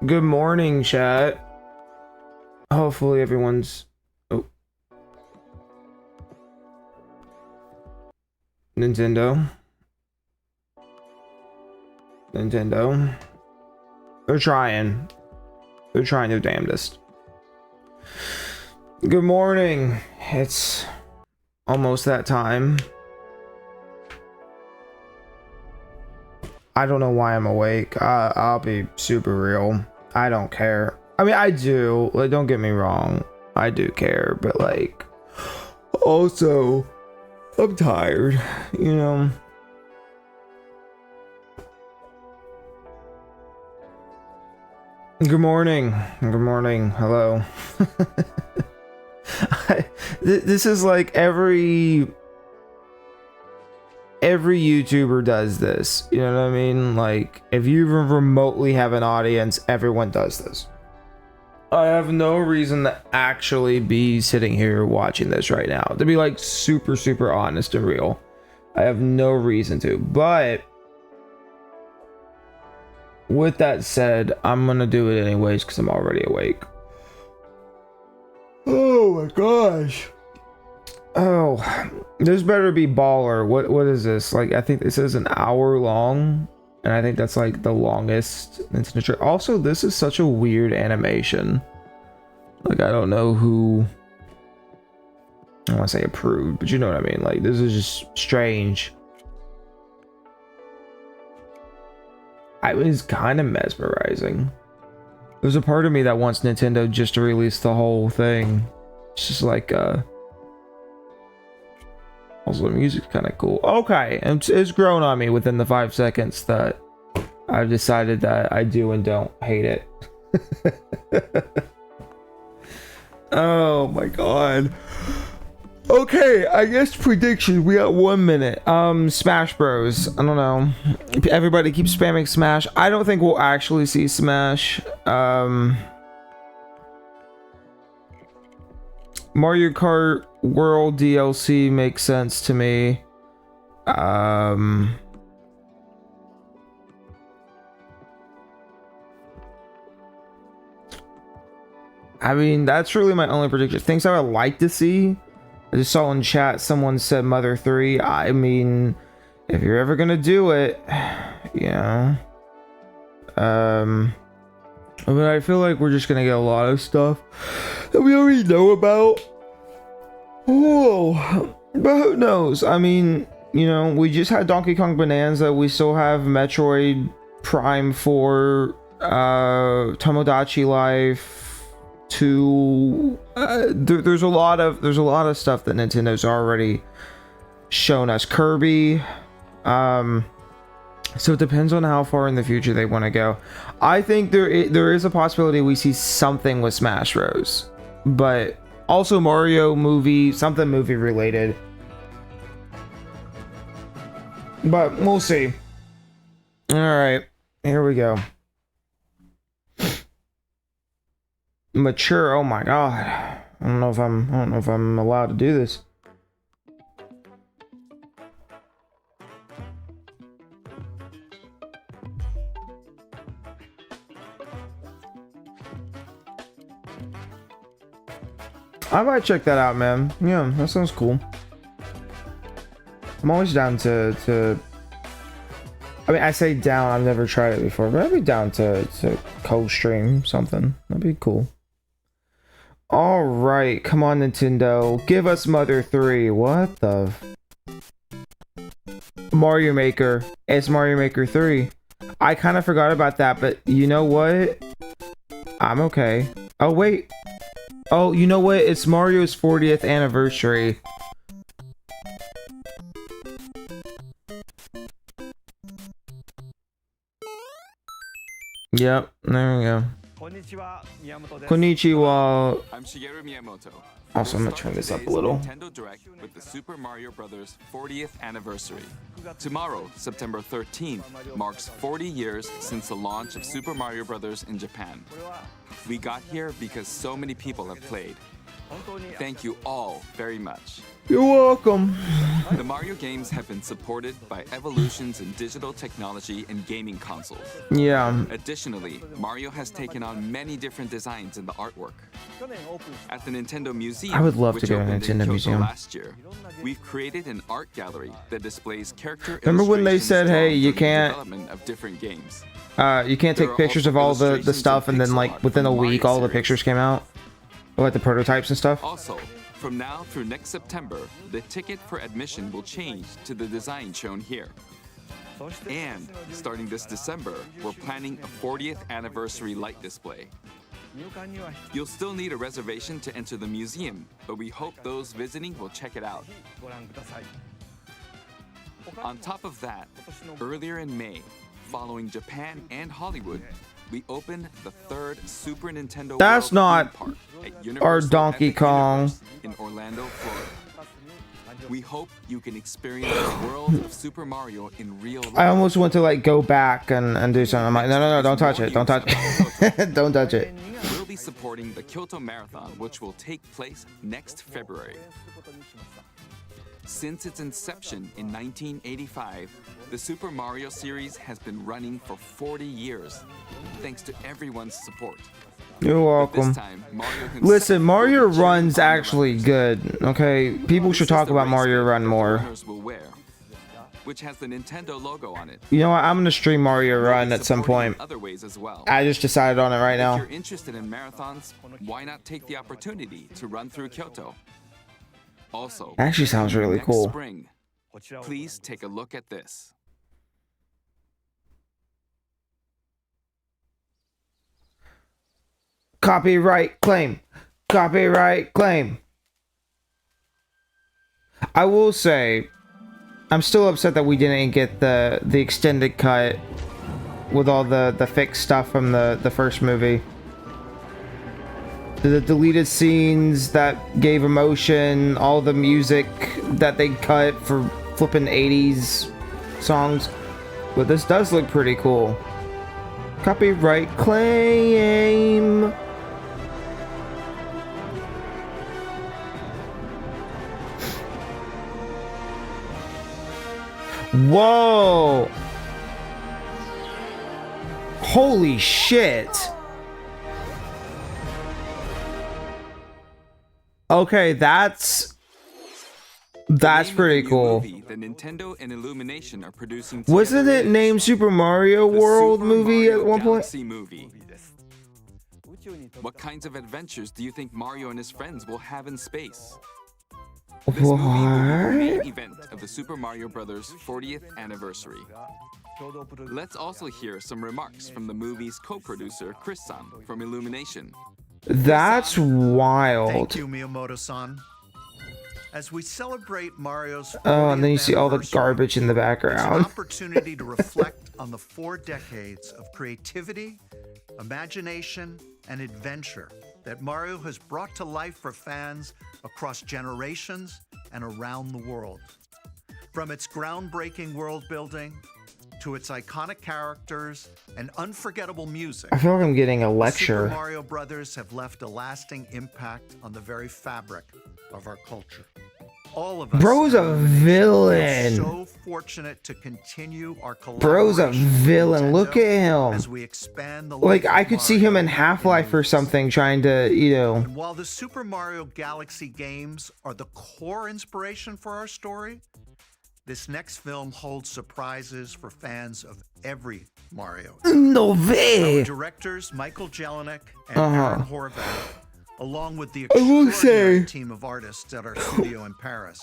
Good morning, chat. Hopefully everyone's... Oh. Nintendo. They're trying. They're trying their damnedest. Good morning. It's almost that time. I don't know why I'm awake. I'll be super real. I don't care. I mean, I do. Like, don't get me wrong. I do care, but like, also, I'm tired, you know? Good morning. Good morning. Hello. This is like every YouTuber does this, you know what I mean? Like, if you even remotely have an audience, everyone does this. I have no reason to actually be sitting here watching this right now, to be like super honest and real. I have no reason to, but with that said, I'm gonna do it anyways because I'm already awake. Oh my gosh. Oh, this better be baller. What is this? Like, I think this is an hour long, and I think that's like the longest Nintendo. Also, this is such a weird animation. Like, I don't know who, I don't want to say approved, but you know what I mean. Like, this is just strange. I was kind of mesmerizing. There's a part of me that wants Nintendo just to release the whole thing. It's just like, also, the music's kind of cool. Okay, it's grown on me within the 5 seconds that I've decided that I do and don't hate it. Oh my god. Okay, I guess predictions. We got 1 minute. Smash Bros. I don't know. Everybody keeps spamming Smash. I don't think we'll actually see Smash. Mario Kart World DLC makes sense to me. I mean, that's really my only prediction. Things I would like to see. I just saw in chat someone said Mother 3. I mean, if you're ever gonna do it, you know. But I feel like we're just gonna get a lot of stuff that we already know about. Oh, but who knows? I mean, you know, we just had Donkey Kong Bonanza. We still have Metroid Prime 4, Tomodachi Life 2. There's a lot of stuff that Nintendo's already shown us. Kirby. So it depends on how far in the future they want to go. I think there is a possibility we see something with Smash Bros, but also Mario movie, something movie related. But we'll see. All right, here we go. Mature. Oh my god. I don't know if I'm allowed to do this. I might check that out, man. Yeah, that sounds cool. I'm always down to I mean, I say down, I've never tried it before, but I'd be down to co-stream something. That'd be cool. All right, come on, Nintendo. Give us Mother 3. What the... Mario Maker. It's Mario Maker 3. I kind of forgot about that, but you know what? I'm okay. Oh, wait. Oh, you know what? It's Mario's 40th anniversary. Yep, there we go. Konnichiwa. I'm Shigeru Miyamoto. Also, I'm gonna turn this up a little. Nintendo Direct with the Super Mario Bros. 40th anniversary. Tomorrow, September 13th, marks 40 years since the launch of Super Mario Bros. In Japan. We got here because so many people have played. Thank you all very much. You're welcome. The Mario games have been supported by evolutions in digital technology and gaming consoles. Yeah. Additionally, Mario has taken on many different designs in the artwork. At the Nintendo Museum, I would love to which go to opened in Nintendo Kyoto Museum. last year, we've created an art gallery that displays character Remember when they illustrations said, drawn hey, you from the can't development of different games. you can't There take are pictures also of all the illustrations stuff, and and then pixel like art within a from the week Mario all the series. pictures came out, or like the prototypes and stuff. Also, from now through next September, the ticket for admission will change to the design shown here. And starting this December, we're planning a 40th anniversary light display. You'll still need a reservation to enter the museum, but we hope those visiting will check it out. On top of that, earlier in May, following Japan and Hollywood, we opened the third Super Nintendo That's World not theme park at our Universal Donkey Epic Kong. Universe in Orlando, Florida. We hope you can experience the world of Super Mario in real life. I almost want to like go back and do something. I'm like, no, don't touch it, don't touch it, don't touch it. We'll be supporting the Kyoto Marathon, which will take place next February. Since its inception in 1985, the Super Mario series has been running for 40 years, thanks to everyone's support. You're welcome. This time, Mario himself Listen, Mario will be cheering Run's on the actually runners. good. Okay, people This should is talk the about race Mario kit Run that the more. runners will wear, which has the Nintendo logo on it. You know what? I'm gonna stream Mario We'll be Run at some supporting in point. other ways as well. I just decided on it right If now. you're interested in marathons, why not take the opportunity to run through Kyoto? Also, Actually sounds really next cool. spring, please take a look at this. Copyright claim. Copyright claim. I will say, I'm still upset that we didn't get the extended cut with all the fixed stuff from the first movie. The deleted scenes that gave emotion, all the music that they cut for flipping 80s songs. But this does look pretty cool. Copyright claim. Whoa! Holy shit! Okay, that's The name of the pretty new cool. movie that Nintendo and Illumination are producing Wasn't together it is named Super Mario the World Super movie Mario at one point? Galaxy movie. What kinds of adventures do you think Mario and his friends will have in space? This movie will be the main What? event of the Super Mario Bros. 40th anniversary. Let's also hear some remarks from the movie's co-producer Chris-san from Illumination. That's wild. Thank you, Miyamoto-san. As we celebrate Mario's Oh, and then you 40th see all the anniversary, garbage in the it's an background. opportunity to reflect on the 4 decades of creativity, imagination, and adventure that Mario has brought to life for fans across generations and around the world. From its groundbreaking world building to its iconic characters and unforgettable music, I feel like I'm getting a Super lecture. Mario Brothers have left a lasting impact on the very fabric of our culture. All of us Bro's a are villain. so fortunate to continue our Bro's a collaboration with villain. Look Nintendo at him. as we expand the Like, life I of could see him Mario in Half-Life or movies. something trying to, you know. And while the Super Mario Galaxy games are the core inspiration for our story, this next film holds surprises for fans of every Mario. No Our way. directors Michael Jelinek and Uh-huh. Aaron Horvath, along with the I will extraordinary say- team of artists at our studio in Paris,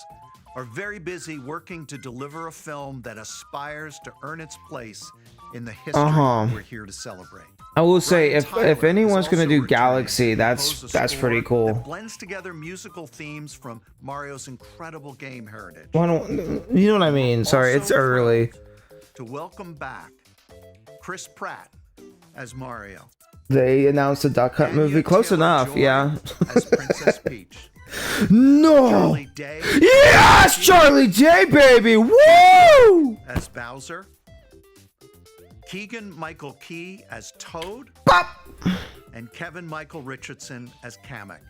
are very busy working to deliver a film that aspires to earn its place in the history Uh-huh. we're here to celebrate. I will say, Brian if Tyler anyone's is gonna also do returning Galaxy, to that's compose a pretty score cool. that blends together musical themes from Mario's incredible game heritage. Why don't you know what I mean? Sorry, it's Also early. thrilled to welcome back Chris Pratt as Mario. They announced a Duck Hunt Anya movie. Close enough, Taylor-Joy yeah. as Princess Peach. No. Charlie Day Yes, Charlie J, baby. Woo! as Bowser. Keegan Michael Key as Toad. Pop. And Kevin Michael Richardson as Kamek.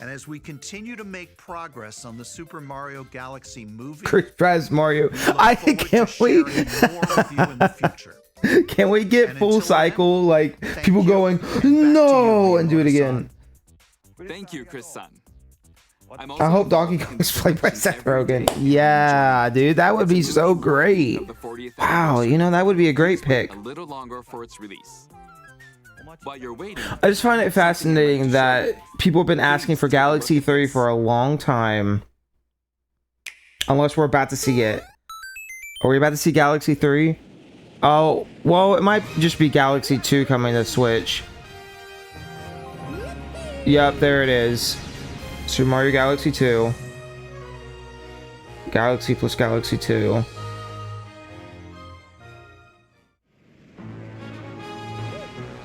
And as we continue to make progress on the Super Mario Galaxy movie, Chris Pratt's Mario. we look I forward to can't wait. sharing more with you in the future. Can we get And full until cycle, then, like thank people you, going and back to no you, and do it again? Thank you, Chris-san. I hope Donkey Kong is played by Seth Rogen. Yeah, dude, that would be so great. Wow, you know, that would be a great pick. A little longer for its release. While you're waiting, I just find it fascinating that people have been asking for Galaxy 3 for a long time. Unless we're about to see it. Are we about to see Galaxy 3? Oh, well, it might just be Galaxy 2 coming to Switch. Yep, there it is. Super Mario Galaxy 2. Galaxy plus Galaxy 2.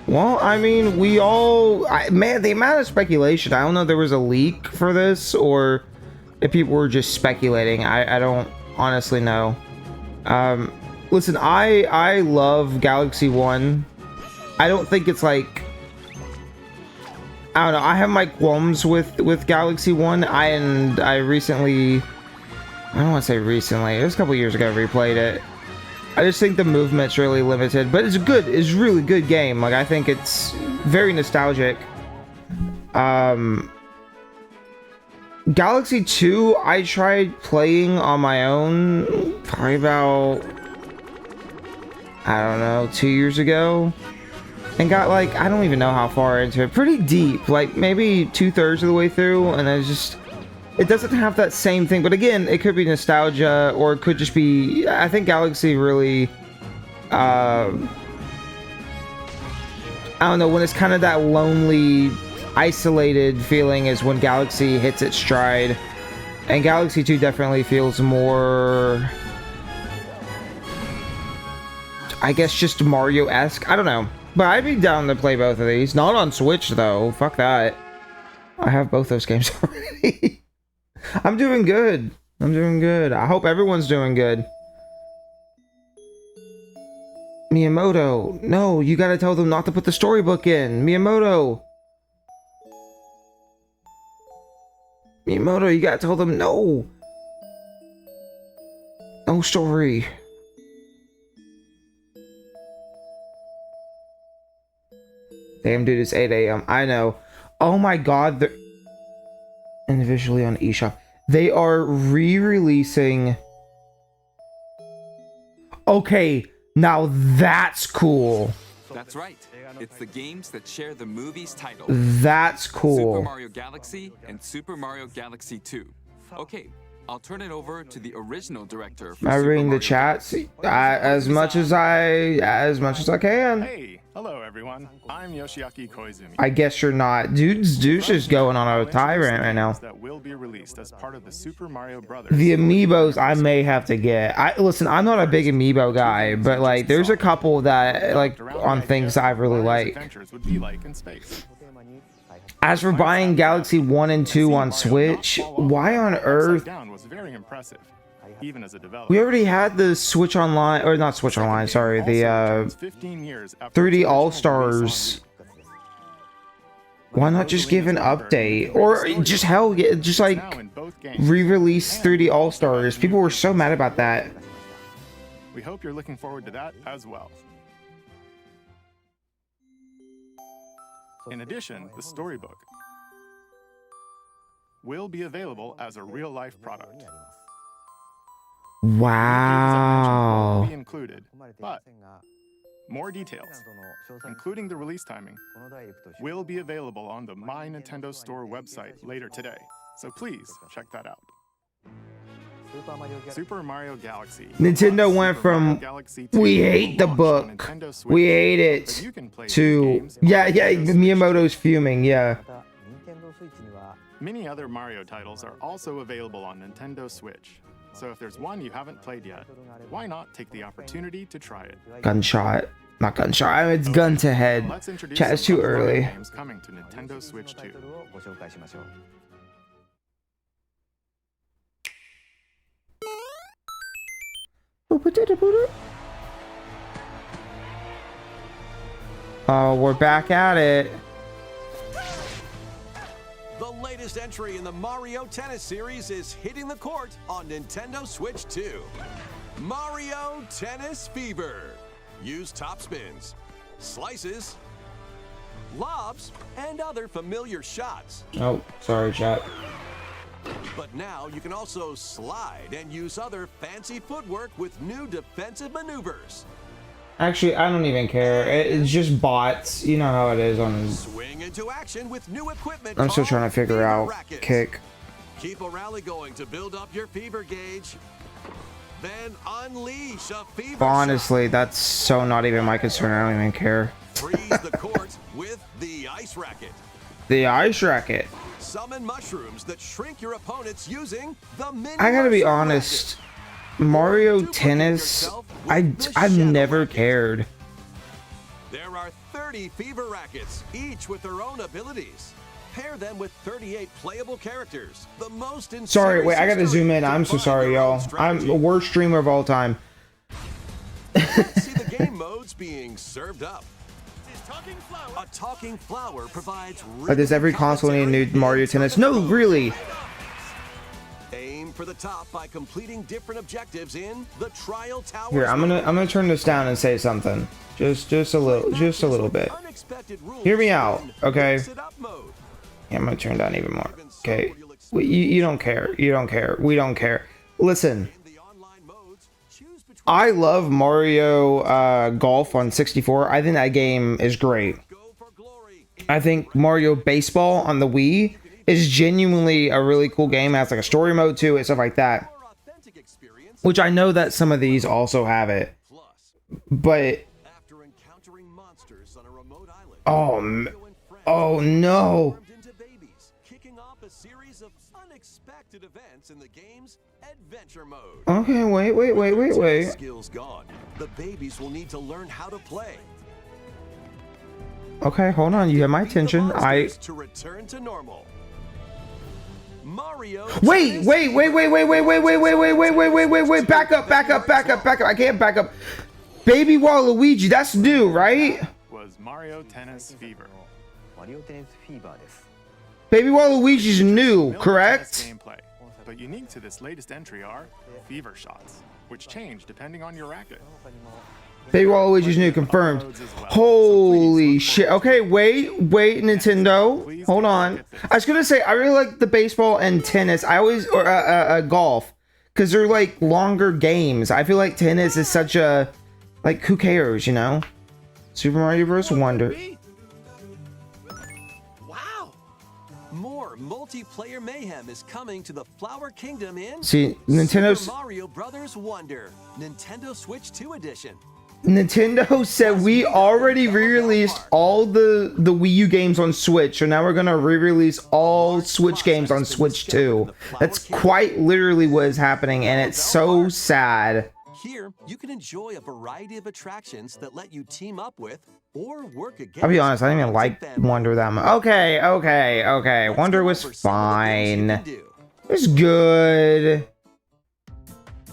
Well, I mean, we all... man, the amount of speculation. I don't know if there was a leak for this or if people were just speculating. I don't honestly know. Listen, I love Galaxy 1. I don't think it's like... I don't know. I have my qualms with Galaxy 1. I recently... I don't want to say recently. It was a couple years ago I replayed it. I just think the movement's really limited. But it's good. It's a really good game. Like, I think it's very nostalgic. Galaxy 2, I tried playing on my own probably about... I don't know, 2 years ago. And got like, I don't even know how far into it. Pretty deep, like maybe 2/3 of the way through, and I just, it doesn't have that same thing. But again, it could be nostalgia, or it could just be, I think Galaxy really, I don't know, when it's kind of that lonely, isolated feeling is when Galaxy hits its stride. And Galaxy 2 definitely feels more, I guess, just Mario-esque. I don't know. But I'd be down to play both of these. Not on Switch, though. Fuck that. I have both those games already. I'm doing good. I'm doing good. I hope everyone's doing good. Miyamoto. No, you gotta tell them not to put the storybook in. Miyamoto. Miyamoto, you gotta tell them no. No story. Damn, dude, it's 8 a.m. I know. Oh my god, they're individually on eShop. They are re-releasing... Okay, now that's cool. That's right. It's the games that share the movie's title. That's cool. Super Mario Galaxy and Super Mario Galaxy 2. Okay, I'll turn it over to the original director. Am I reading the chats as much as I can? Hey, hello everyone. I'm Yoshiaki Koizumi. I guess you're not. Dude's just going on a tyrant right now. That will be released as part of the Super Mario Brothers. The amiibos I may have to get. Listen, I'm not a big amiibo guy, but like there's a couple that like on things I really like. As for buying Galaxy 1 and 2 on Switch, why on earth? We already had the Switch Online, or not Switch Online, sorry, the 3D All-Stars. Why not just give an update? Or just hell, just like re-release 3D All-Stars. People were so mad about that. We hope you're looking forward to that as well. In addition, the storybook will be available as a real-life product. Wow. Will be included, but more details, including the release timing, will be available on the My Nintendo Store website later today. So please check that out. Super Mario Galaxy. Nintendo went from we hate the book, we hate it, to yeah, Miyamoto's fuming, yeah. Many other Mario titles are also available on Nintendo Switch. So if there's one you haven't played yet, why not take the opportunity to try it? Gunshot. Not gunshot. I mean, it's gun to head. Chat, it's too early. Games coming to Nintendo Switch 2. Oh, we're back at it. The latest latest entry in the Mario Tennis series is hitting the court on Nintendo Switch 2. Mario Tennis Fever. Use top spins, slices, lobs, and other familiar shots. Oh, sorry, chat. But now you can also slide and use other fancy footwork with new defensive maneuvers. Actually, I don't even care. It's just bots. You know how it is on. Swing into action with new equipment. I'm still trying to figure Fever out rackets. kick. Keep a rally going to build up your fever gauge. Then unleash a fever But honestly, that's so not even my concern. I don't even care. shot. Freeze the court with the ice racket. The ice racket. Summon mushrooms that shrink your opponents using the mini I gotta be mushroom honest. Mario Tennis, I've never cared. There are 30 fever rackets, each with their own abilities. Pair them with 38 playable characters. The most in Sorry, wait, I gotta series zoom in. history I'm so to sorry, find your own y'all. I'm strategy. the worst streamer of all time. See the game modes being served up. A talking flower provides. Does every console need a new Mario Tennis? No, really. Aim for the top by completing different objectives in the trial tower. Here, I'm gonna turn this down and say something. Just a little bit. Hear me out, okay? Yeah, I'm gonna turn down even more. Okay, you don't care. You don't care. We don't care. Listen, I love Mario Golf on 64. I think that game is great. I think Mario Baseball on the Wii is genuinely a really cool game. It has like a story mode to it, stuff like that. Which I know that some of these also have it. But oh no. Kicking off a series of unexpected events in the game's adventure mode. Okay, wait. Skills gone. The babies will need to learn how to play. Okay, hold on. You have my attention. To return to normal. Mario. Wait. Back up. I can't back up. Baby Waluigi, that's new, right? Was Mario Tennis Fever. Baby Waluigi's new, correct? Gameplay. But unique to this latest entry are fever shots, which change depending on your racket. Baby Waluigi's new, confirmed. Holy shit. Okay, wait, Nintendo. Hold on. I was gonna say, I really like the baseball and tennis. I always, or golf, because they're like longer games. I feel like tennis is such a, like, who cares, you know? Super Mario Bros. Wonder. Wow. More multiplayer mayhem is coming to the Flower Kingdom in Nintendo's Super Mario Brothers Wonder, Nintendo Switch 2 edition. Nintendo said we already re-released all the Wii U games on Switch, so now we're gonna re-release all Switch games on Switch 2. That's quite literally what is happening, and it's so sad. Here, you can enjoy a variety of attractions that let you team up with or work against. I'll be honest, I didn't even like Wonder that much. Okay. Wonder was fine. It's good.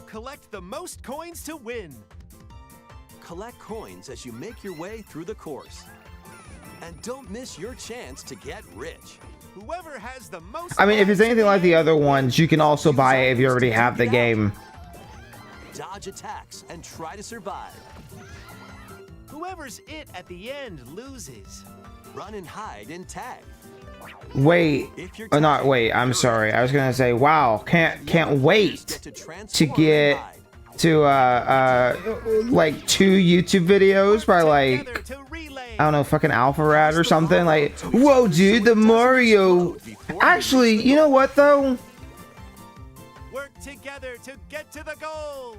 Collect the most coins to win. Collect coins as you make your way through the course. And don't miss your chance to get rich. Whoever has the most. I mean, if it's anything like the other ones, you can also buy it if you already have the game. Dodge attacks and try to survive. Whoever's it at the end loses. Run and hide and tag. Wait, not wait. I'm sorry. I was gonna say, wow, can't wait to get to like 2 YouTube videos by like, I don't know, fucking Alpharad or something. Like, whoa, dude, the Mario. Actually, you know what though? Work together to get to the goal.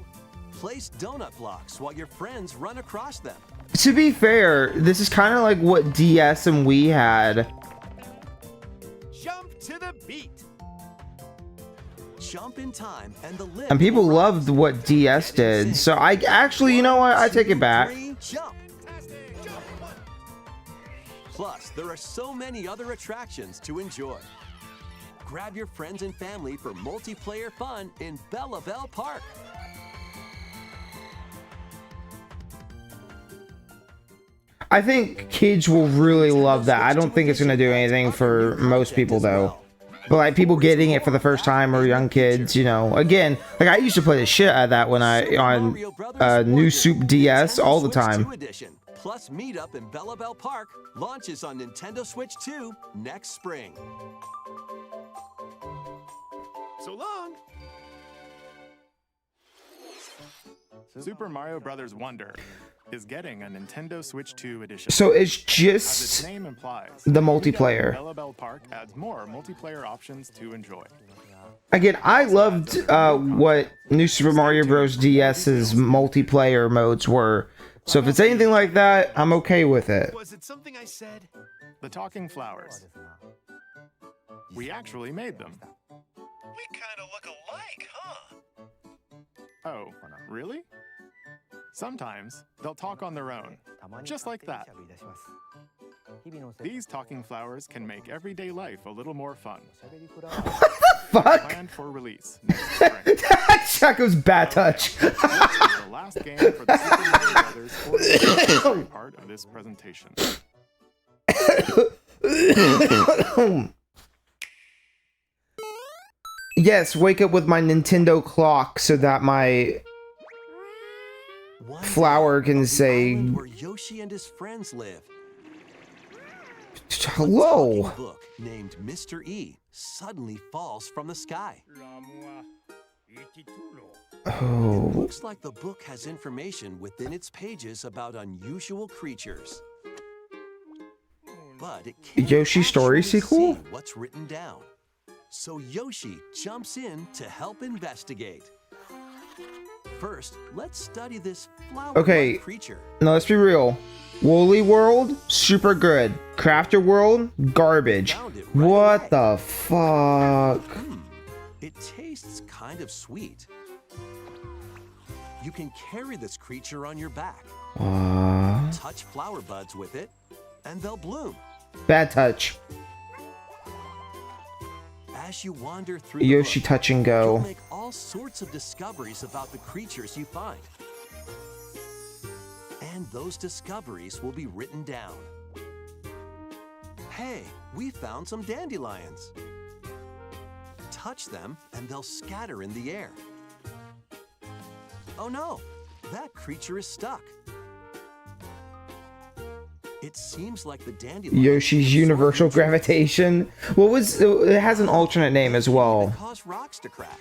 Place donut blocks while your friends run across them. To be fair, this is kind of like what DS and Wii had. Jump to the beat. Jump in time and the lift. And people loved what DS did. So I actually, you know what? I take it back. Jump. Plus, there are so many other attractions to enjoy. Grab your friends and family for multiplayer fun in Belleville Park. I think kids will really love that. I don't think it's going to do anything for most people though. but like people getting it for the first time or young kids, you know. Again, like I used to play the shit out of that when I on New Soup DS all the time. Plus Meetup in Bella Bell Park launches on Nintendo Switch 2 next spring. So long. Super Mario Bros. Wonder is getting a Nintendo Switch 2 edition. So it's As its just name implies, the Meetup in multiplayer. Bella Bell Park adds more multiplayer options to enjoy. Again, I loved what New Super Mario Bros. DS's multiplayer modes were. So if it's anything like that, I'm okay with it. Was it something I said? The talking flowers. We actually made them. We kind of look alike, huh? Oh, really? Sometimes they'll talk on their own, just like that. These talking flowers can make everyday life a little more fun. Fuck! Planned for release next spring. Chaco's bad touch. This is the last game for the Super Mario Brothers 40th part of this presentation. Yes, wake up with my Nintendo clock so that my One flower day, can on the say, island where Yoshi and his friends live. hello. A book named Mr. E suddenly falls from the sky. Oh, Looks like the book has information within its pages about unusual creatures. But it can't Yoshi story actually sequel? see what's written down. So Yoshi jumps in to help investigate. First, let's study this flower-like Okay. creature. now let's be real. Woolly World, super good. Crafter World, garbage. Found it right What away. the fuck? It tastes kind of sweet. You can carry this creature on your back. Touch flower buds with it, and they'll bloom. Bad touch. As you wander through the Yoshi book, touch and you'll go. make all sorts of discoveries about the creatures you find. And those discoveries will be written down. Hey, we found some dandelions. Touch them and they'll scatter in the air. Oh no, that creature is stuck. It seems like the dandelion Yoshi's universal gravitation. What was it? Has an alternate name as well. cause rocks to crack.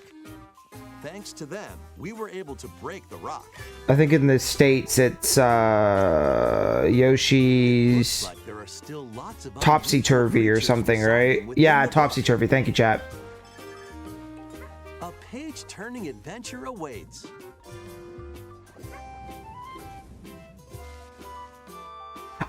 Thanks to them, we were able to break the rock. I think in the States it's Yoshi's Like there are still lots of Topsy-Turvy or something, right? Yeah, Topsy-Turvy. Thank you, chat. A page-turning adventure awaits.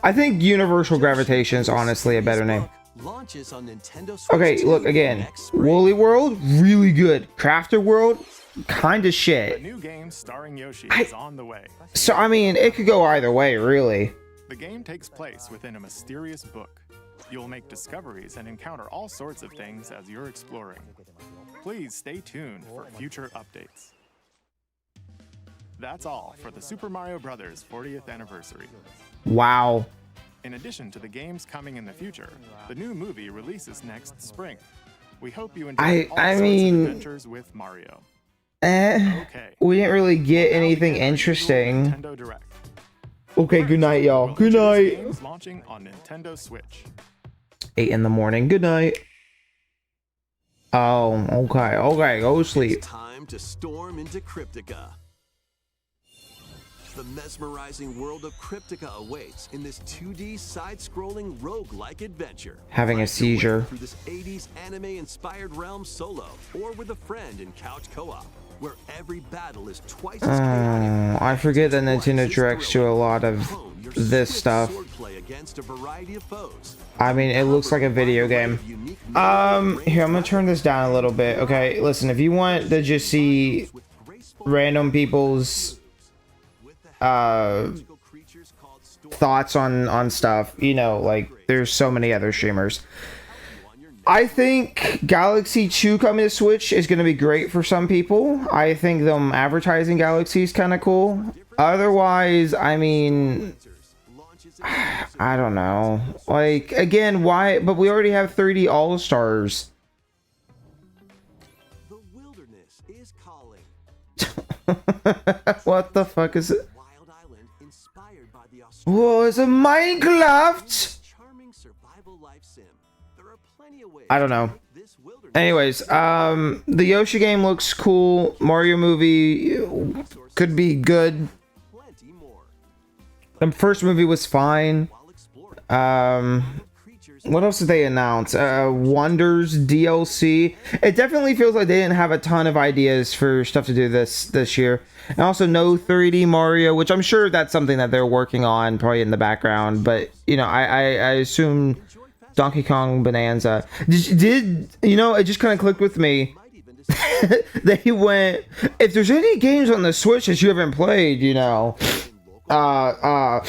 I think universal gravitation is honestly a better name. Launches on Nintendo Switch Okay, 2 look again. next spring. Woolly World, really good. Crafter World, kind of A shit. new game starring Yoshi I- is on the way. So I mean, it could go either way, really. The game takes place within a mysterious book. You'll make discoveries and encounter all sorts of things as you're exploring. Please stay tuned for future updates. That's all for the Super Mario Bros. 40th anniversary. Wow. In addition to the games coming in the future, the new movie releases next spring. We hope you enjoy all I sorts mean- of adventures with Mario. Eh. Okay. We didn't really get Now anything begin our usual interesting. Nintendo Direct. Okay, good night, y'all. We'll Good introduce night. games launching on Nintendo Switch. 8 in the morning. Good night. Oh, okay. Okay, go to sleep. It's time to storm into Cryptica. The mesmerizing world of Cryptica awaits in this 2D side-scrolling roguelike adventure. Having a Find your way seizure. Through this 80s anime-inspired realm solo, or with a friend in couch co-op, where every battle is twice as chaotic. I forget that Twice Nintendo as directs to a thrilling. lot of Hone your this swift stuff. swordplay against a variety of foes. I mean, it looks like a video game. Here, I'm gonna turn this down a little bit. Okay, listen, if you want to just see random people's thoughts on stuff, you know, like there's so many other streamers. I think Galaxy 2 coming to Switch is going to be great for some people. I think them advertising Galaxy is kind of cool. Otherwise, I mean, I don't know. Like, again, why? But we already have 3D All-Stars. What the fuck is it? Wild island inspired by the Whoa, is it Minecraft? charming survival life sim. There are plenty of ways I don't know. to make this wilderness Anyways, the Yoshi game looks cool. Mario movie could be good. plenty more. The first movie was fine. While exploring creatures What else did they announce? Wonders DLC. It definitely feels like they didn't have a ton of ideas for stuff to do this year. And also no 3D Mario, which I'm sure that's something that they're working on probably in the background. But you know, I assume Donkey Kong Bonanza. Did you know? It just kind of clicked with me. They went, if there's any games on the Switch that you haven't played, you know, I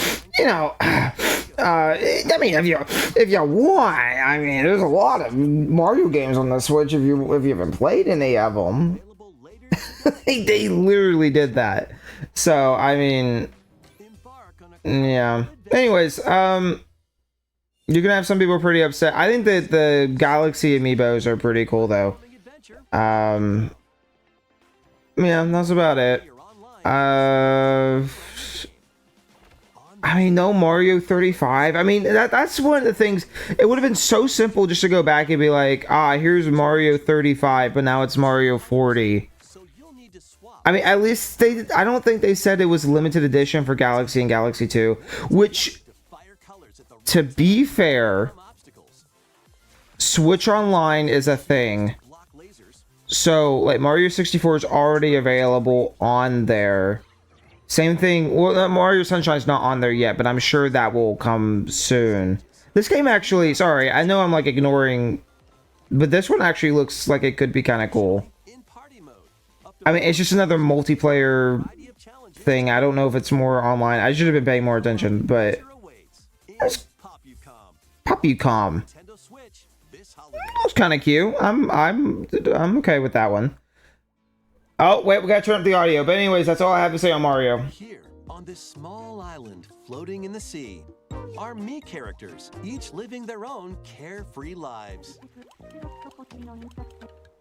mean, if you want, I mean, there's a lot of Mario games on the Switch if you haven't played any of them. They literally did that. So I mean, yeah. Anyways, you're gonna have some people pretty upset. I think that the Galaxy amiibos are pretty cool though. Yeah, that's about it. I mean, no Mario 35. I mean, that's one of the things. It would have been so simple just to go back and be like, here's Mario 35, but now it's Mario 40. I mean, at least I don't think they said it was limited edition for Galaxy and Galaxy 2, which, to be fair, Switch Online is a thing. So, like, Mario 64 is already available on there. Same thing, well, Mario Sunshine's not on there yet, but I'm sure that will come soon. This game actually, sorry, I know I'm like ignoring, but this one actually looks like it could be kind of cool. I mean, it's just another multiplayer thing. I don't know if it's more online. I should have been paying more attention, but Popcom. That's kind of cute. I'm okay with that one. Oh, wait, we gotta turn up the audio. But anyways, that's all I have to say on Mario. Here, on this small island floating in the sea, are me characters, each living their own carefree lives.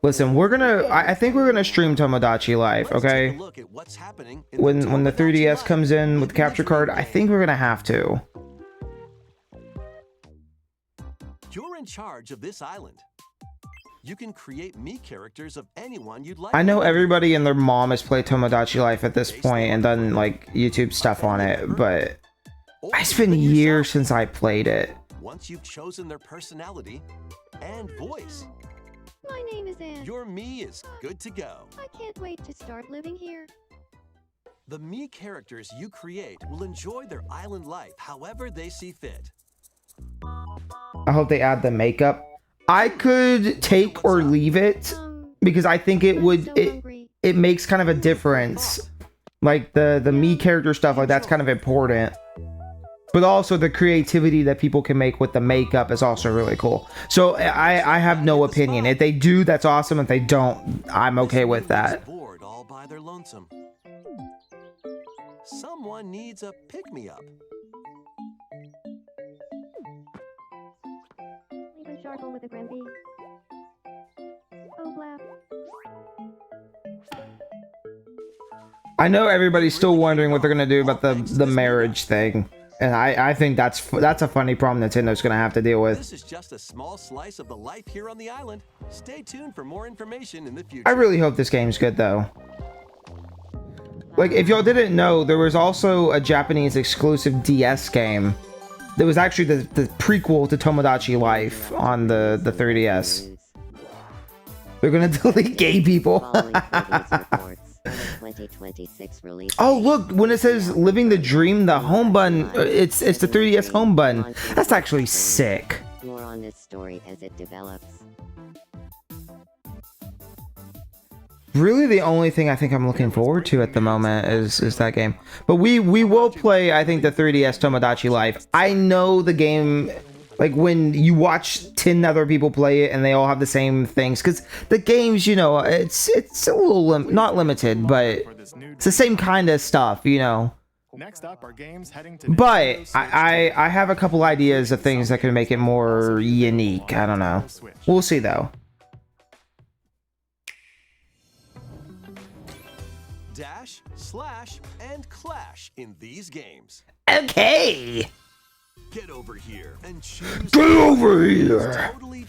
Listen, I think we're gonna stream Tomodachi Life, okay? Take a look at what's happening in When the Tomodachi 3DS Life. comes in with the capture card, I think we're gonna have to. You're in charge of this island. You can create me characters of anyone you'd like. I know everybody and their mom has played Tomodachi Life at this point and done like YouTube stuff on it, but it's been years since I played it. Once you've chosen their personality and voice, My name is Anne. your me is good to go. I can't wait to start living here. The me characters you create will enjoy their island life however they see fit. I hope they add the makeup. I could take or leave it because I think it would it makes kind of a difference. Like the me character stuff, like that's kind of important. But also the creativity that people can make with the makeup is also really cool. So I have no opinion. If they do, that's awesome. If they don't, I'm okay with that. Bored all by their lonesome. Someone needs a pick-me-up. Even charcoal with a Granby. Oh, blap. I know everybody's still wondering what they're gonna do about the marriage thing. And I think that's a funny problem Nintendo's gonna have to deal with. This is just a small slice of the life here on the island. Stay tuned for more information in the future. I really hope this game's good though. Like, if y'all didn't know, there was also a Japanese exclusive DS game that was actually the prequel to Tomodachi Life on the 3DS. They're gonna delete gay people. Oh, look, when it says living the dream, the home bun, it's the 3DS home bun. That's actually sick. More on this story as it develops. Really, the only thing I think I'm looking forward to at the moment is that game. But we will play, I think, the 3DS Tomodachi Life. I know the game, like when you watch 10 other people play it and they all have the same things, because the games, you know, it's a little not limited, but it's the same kind of stuff, you know. Next up are games heading to But Nintendo Switch I have a couple ideas of things that can make it more unique. I don't know. We'll see though. Dash slash, and clash in these games. Okay. Get over here and choose. Get over here. Totally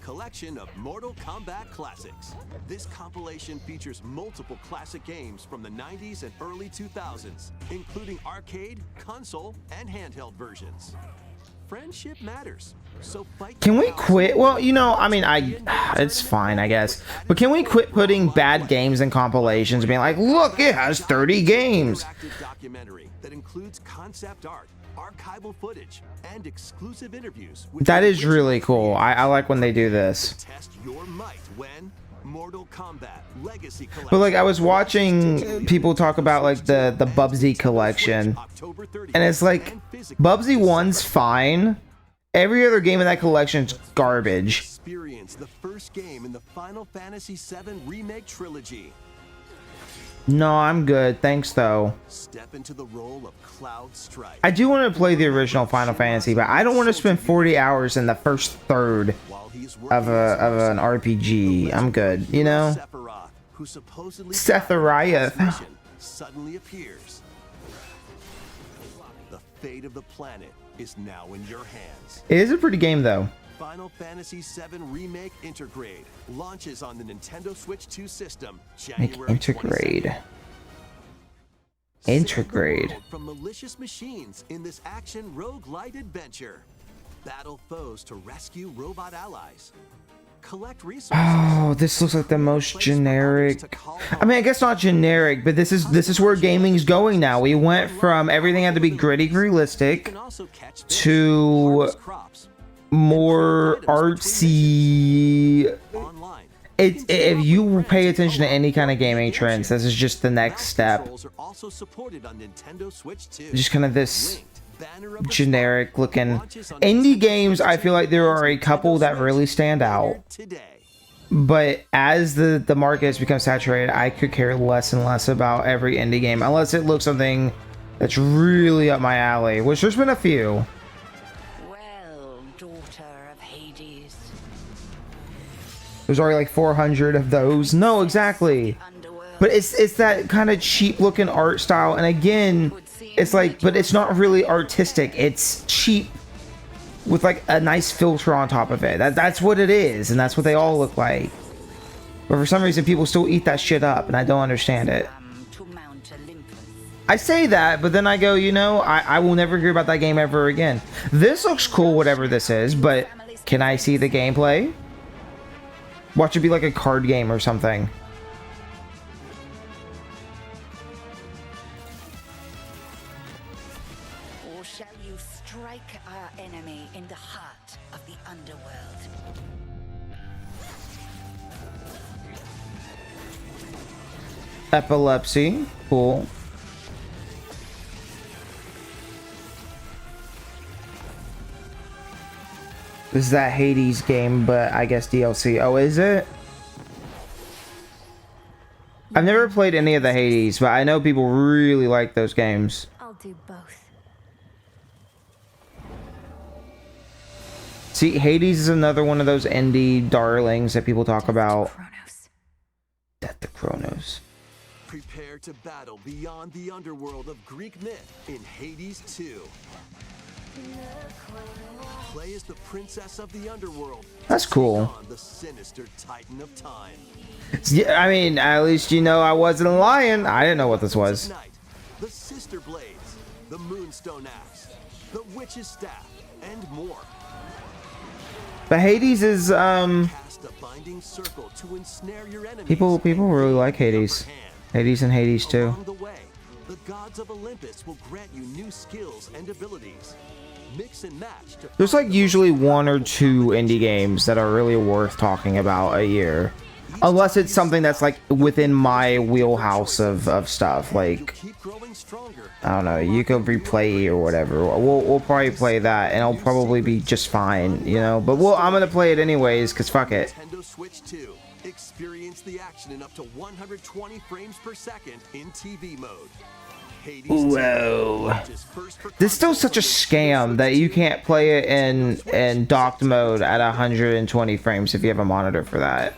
collection of Mortal Kombat classics. This compilation features multiple classic games from the 90s and early 2000s, including arcade, console, and handheld versions. Friendship matters, so fight. Can we quit? Well, you know, I mean, it's fine, I guess. But can we quit putting bad games in compilations and being like, look, it has 30 games? Documentary that includes concept art, archival footage, and exclusive interviews. That is really cool. I like when they do this. Test your might when Mortal Kombat Legacy Collection. But like, I was watching people talk about like the Bubsy collection, and it's like Bubsy 1's fine. Every other game in that collection's garbage. Experience the first game in the Final Fantasy VII Remake trilogy. No, I'm good. Thanks, though. Step into the role of Cloud Strike. I do want to play the original Final Fantasy, but I don't want to spend 40 hours in the first third of an RPG. I'm good, you know? Sephiroth suddenly appears. The fate of the planet is now in your hands. It is a pretty game, though. Final Fantasy VII Remake Intergrade launches on the Nintendo Switch 2 system January 22nd. Intergrade. From malicious machines in this action roguelite adventure. Battle foes to rescue robot allies. Collect resources. Oh, this looks like the most generic. I mean, I guess not generic, but this is where gaming's going now. We went from everything had to be gritty, realistic to more artsy. If you pay attention to any kind of gaming trends, this is just the next step. Just kind of this generic looking indie games. I feel like there are a couple that really stand out, but as the market has become saturated, I could care less and less about every indie game unless it looks something that's really up my alley, which there's been a few. There's already like 400 of those. No, exactly. But it's that kind of cheap looking art style. And again, it's like, but it's not really artistic. It's cheap with like a nice filter on top of it. That's what it is. And that's what they all look like. But for some reason, people still eat that shit up. And I don't understand it. I say that, but then I go, you know, I will never hear about that game ever again. This looks cool, whatever this is. But can I see the gameplay? Watch it be like a card game or something. Or shall you strike our enemy in the heart of the underworld? Epilepsy. Cool. This is that Hades game, but I guess DLC. Oh, is it? I've never played any of the Hades, but I know people really like those games. I'll do both. See, Hades is another one of those indie darlings that people talk about. Death to Kronos. Prepare to battle beyond the underworld of Greek myth in Hades 2. Play as the princess of the underworld. That's cool. The sinister titan of time. Yeah, I mean, at least you know I wasn't lying. I didn't know what this was. The sister blades, the moonstone axe, the witch's staff, and more. But Hades is Cast a binding circle to ensnare your enemies. people really like Hades. Hades and Hades 2. Along the way, the gods of Olympus will grant you new skills and abilities. Mix and match to There's like usually one or two indie games that are really worth talking about a year. Unless it's something that's like within my wheelhouse of stuff. Like, I don't know, you could replay or whatever. We'll probably play that and it'll probably be just fine, you know. But I'm gonna play it anyways, cause fuck it. Nintendo Switch 2. Experience the action in up to 120 frames per second in TV mode. Whoa. This is still such a scam that you can't play it in docked mode at 120 frames if you have a monitor for that.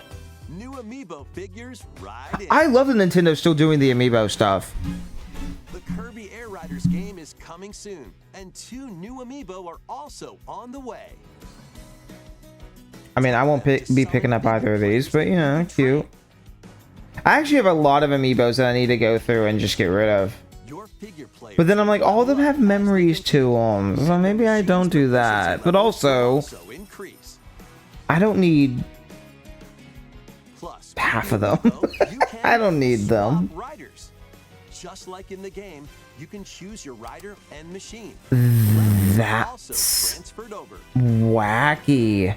New amiibo figures right in. I love that Nintendo's still doing the amiibo stuff. The Kirby Air Riders game is coming soon, and 2 new amiibo are also on the way. I mean, I won't be picking up either of these, but you know, cute. I actually have a lot of amiibos that I need to go through and just get rid of. But then I'm like, all of them have memories to them, so maybe I don't do that. But also, I don't need half of them. I don't need them. Just like in the game, you can choose your rider and machine. That's wacky.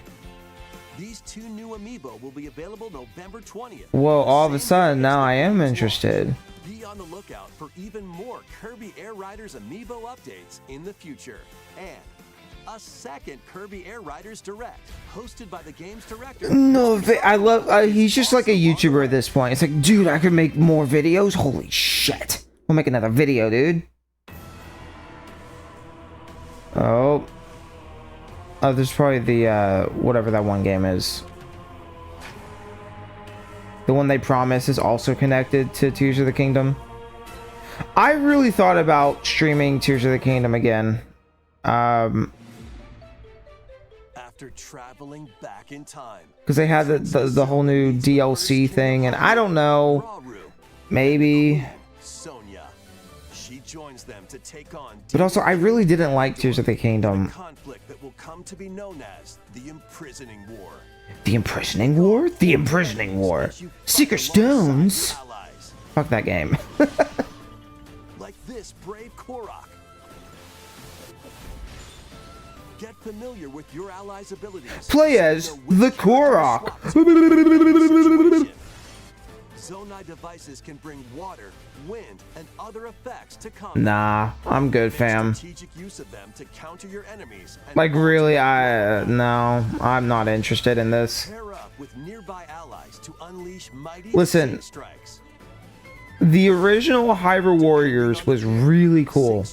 These 2 new amiibo will be available November 20th. Whoa, all of a sudden, now I am interested. Be on the lookout for even more Kirby Air Riders amiibo updates in the future. And a second Kirby Air Riders Direct, hosted by the game's director. No, I love, he's just like a YouTuber at this point. It's like, dude, I could make more videos? Holy shit. We'll make another video, dude. Oh. Oh, there's probably the, whatever that one game is. The one they promise is also connected to Tears of the Kingdom. I really thought about streaming Tears of the Kingdom again. After traveling back in time. Because they had the whole new DLC thing, and I don't know. Maybe. Sonya. She joins them to take on. But also, I really didn't like Tears of the Kingdom. Conflict that will come to be known as the Imprisoning War. The Imprisoning War? The Imprisoning War. Secret Stones? Fuck that game. Like this brave Korok. Get familiar with your allies' abilities. Play as the Korok. Zonai devices can bring water, wind, and other effects to combat. Nah, I'm good, fam. Strategic use of them to counter your enemies. Like really, no, I'm not interested in this. Pair up with nearby allies to unleash mighty Listen, strikes. the original Hyrule Warriors was really cool.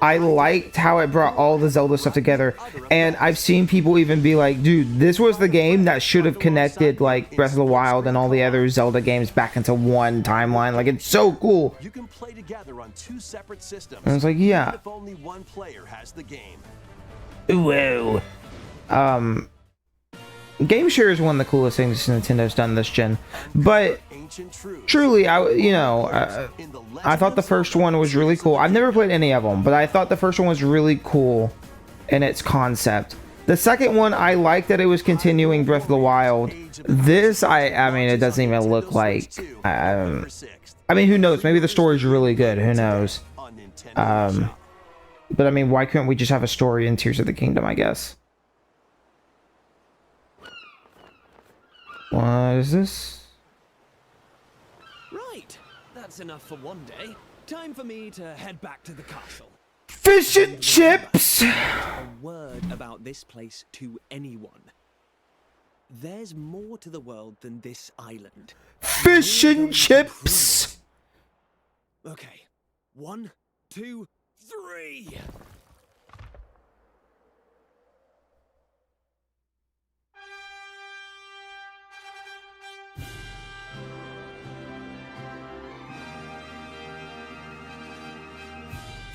I liked how it brought all the Zelda stuff together, and I've seen people even be like, dude, this was the game that should have connected like Breath of the Wild and all the other Zelda games back into one timeline. Like, it's so cool. You can play together on 2 separate systems. And I was like, yeah. Even if only one player has the game. Whoa. Game share is one of the coolest things Nintendo's done this gen, but truly, I thought the first one was really cool. I've never played any of them, but I thought the first one was really cool in its concept. The second one, I liked that it was continuing Breath of the Wild. This, I mean, it doesn't even look like. I mean, who knows? Maybe the story's really good. Who knows? But I mean, why couldn't we just have a story in Tears of the Kingdom? I guess. What is this? Right, that's enough for one day. Time for me to head back to the castle. Fish and chips! A word about this place to anyone. There's more to the world than this island. Fish and chips! Okay, 1, 2, 3!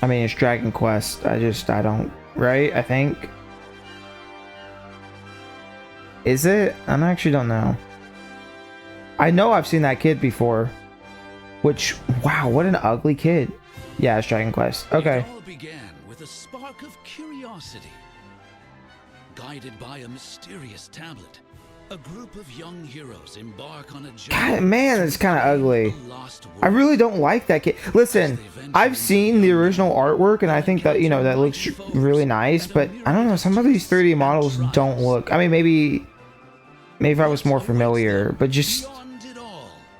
I mean, it's Dragon Quest. I don't... Right? I think. Is it? I actually don't know. I know I've seen that kid before. Which, wow, what an ugly kid. Yeah, it's Dragon Quest. Okay. It all began with a spark of curiosity. Guided by a mysterious tablet, a group of young heroes embark on a journey. God, man, it's kind of ugly. I really don't like that kid. Listen, I've seen the original artwork, and I think that, you know, that looks really nice, but I don't know, some of these 3D models don't look... I mean, maybe if I was more familiar, but just...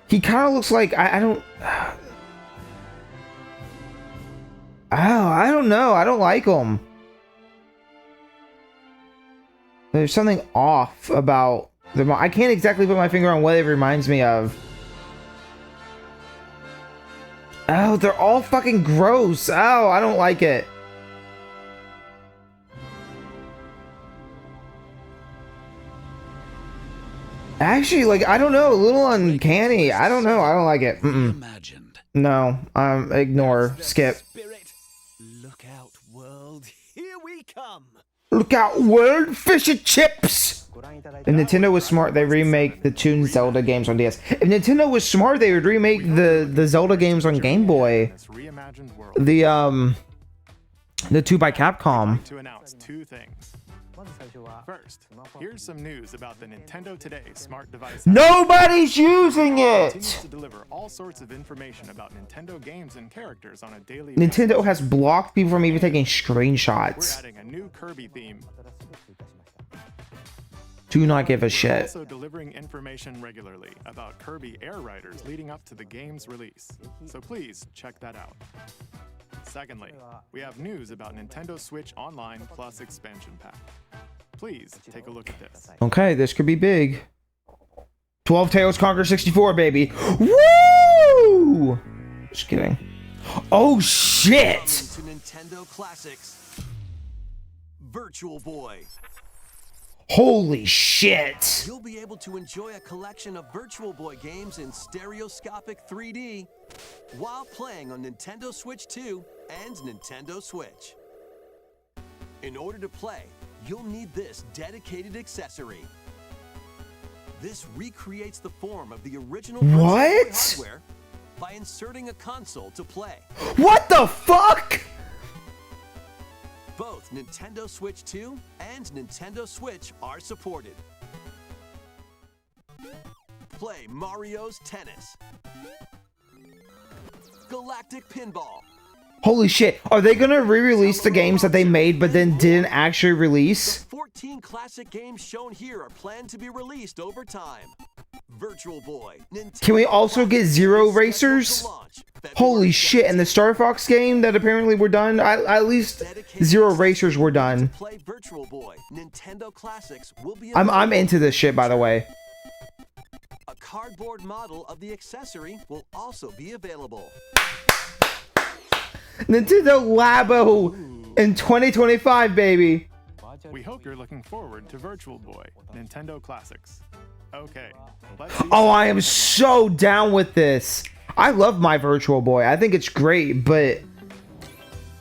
He kind of looks like... I don't... Oh, I don't know. I don't like him. There's something off about... I can't exactly put my finger on what it reminds me of. Oh, they're all fucking gross. Oh, I don't like it. Actually, like, I don't know, a little uncanny. I don't know. I don't like it. Imagined. No, ignore, skip. Look out, world. Here we come. Look out, world, fish and chips. If Nintendo was smart, they remake the two Zelda games on DS. If Nintendo was smart, they would remake the Zelda games on Game Boy. The 2 by Capcom. To announce two things. First, here's some news about the Nintendo Today smart device. Nobody's using it. Continues to deliver all sorts of information about Nintendo games and characters on a daily Nintendo basis. has blocked people from even taking We're screenshots. adding a new Kirby theme. Do not give a We're shit. also delivering information regularly about Kirby Air Riders leading up to the game's release. So please check that out. Secondly, we have news about Nintendo Switch Online Plus expansion pack. Please take a look at this. Okay, this could be big. 12 Tails Conquer 64, baby. Woo! Just kidding. Oh, shit! Welcome to Nintendo Classics. Virtual Boy. Holy shit! You'll be able to enjoy a collection of Virtual Boy games in stereoscopic 3D while playing on Nintendo Switch 2 and Nintendo Switch. In order to play, you'll need this dedicated accessory. This recreates the form of the original Virtual Boy What? hardware by inserting a console to play. What the fuck? Both Nintendo Switch 2 and Nintendo Switch are supported. Play Mario's Tennis, Galactic Pinball. Holy shit. Are they gonna re-release the games that they made but then didn't actually release? The 14 classic games shown here are planned to be released over time. Virtual Boy. Nintendo Can we also get Zero Racers? Holy shit, and the Star Fox game that apparently were done, at least Zero Racers were done. Play Virtual Boy. Nintendo Classics will be I'm into this shit, by the way. A cardboard model of the accessory will also be available. Nintendo Labo in 2025, baby. We hope you're looking forward to Virtual Boy, Nintendo Classics. Okay, let's see. Oh, I am so down with this. I love my Virtual Boy. I think it's great, but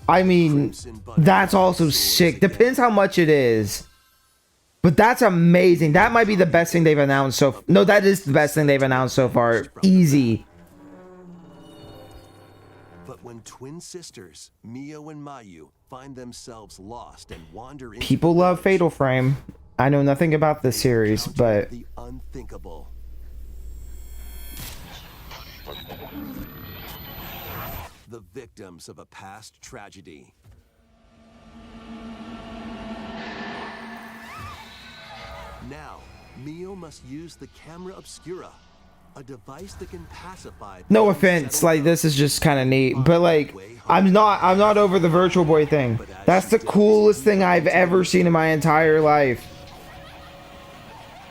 I mean, that's also sick. Depends how much it is. But that's amazing. That might be the best thing they've announced so no, that is the best thing they've announced so far. Easy. But when twin sisters, Mio and Mayu, find themselves lost and wander into People love Fatal Frame. I know nothing about this series, but the unthinkable. The victims of a past tragedy. Now, Mio must use the camera obscura, a device that can pacify. no offense, like this is just kind of neat, but like I'm not over the Virtual Boy thing. That's the coolest thing I've ever seen in my entire life.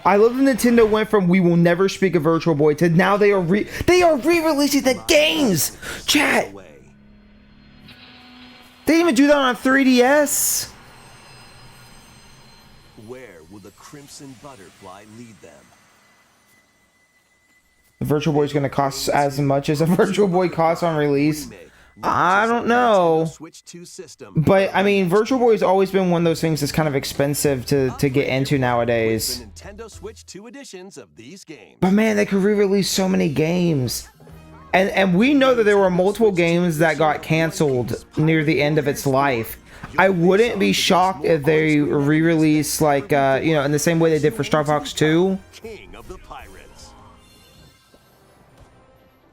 I love that Nintendo went from we will never speak of Virtual Boy to now they are re-releasing the games. Chat. They didn't even do that on 3DS. Where will the Crimson Butterfly lead them? The Virtual Boy is going to cost as much as a Virtual Boy costs on release. I don't know. But I mean, Virtual Boy has always been one of those things that's kind of expensive to get into nowadays. Nintendo Switch 2 editions of these games. But man, they could re-release so many games. And we know that there were multiple games that got canceled near the end of its life. I wouldn't be shocked if they re-release like you know, in the same way they did for Star Fox 2. King of the Pirates.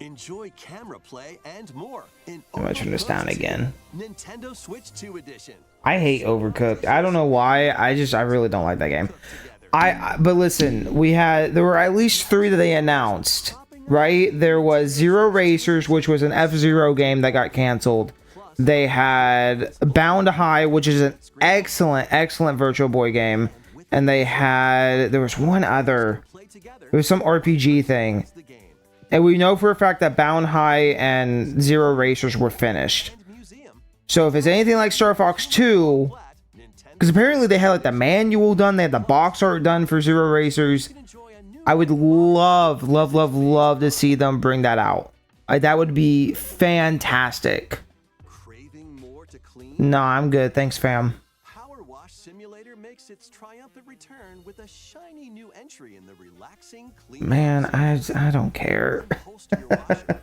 Enjoy camera play and more in I'm gonna turn this down again. Nintendo Switch 2 edition. I hate Overcooked. I don't know why. I really don't like that game. But listen, there were at least 3 that they announced, right? There was Zero Racers, which was an F-Zero game that got canceled. They had Bound High, which is an excellent Virtual Boy game. And there was one other. It was some RPG thing. And we know for a fact that Bound High and Zero Racers were finished. So if it's anything like Star Fox 2, because apparently they had like the manual done, they had the box art done for Zero Racers. I would love to see them bring that out. That would be fantastic. Craving more to clean? No, I'm good. Thanks, fam. Power Wash Simulator makes its triumphant return with a shiny new entry in the relaxing clean. Man, I don't care.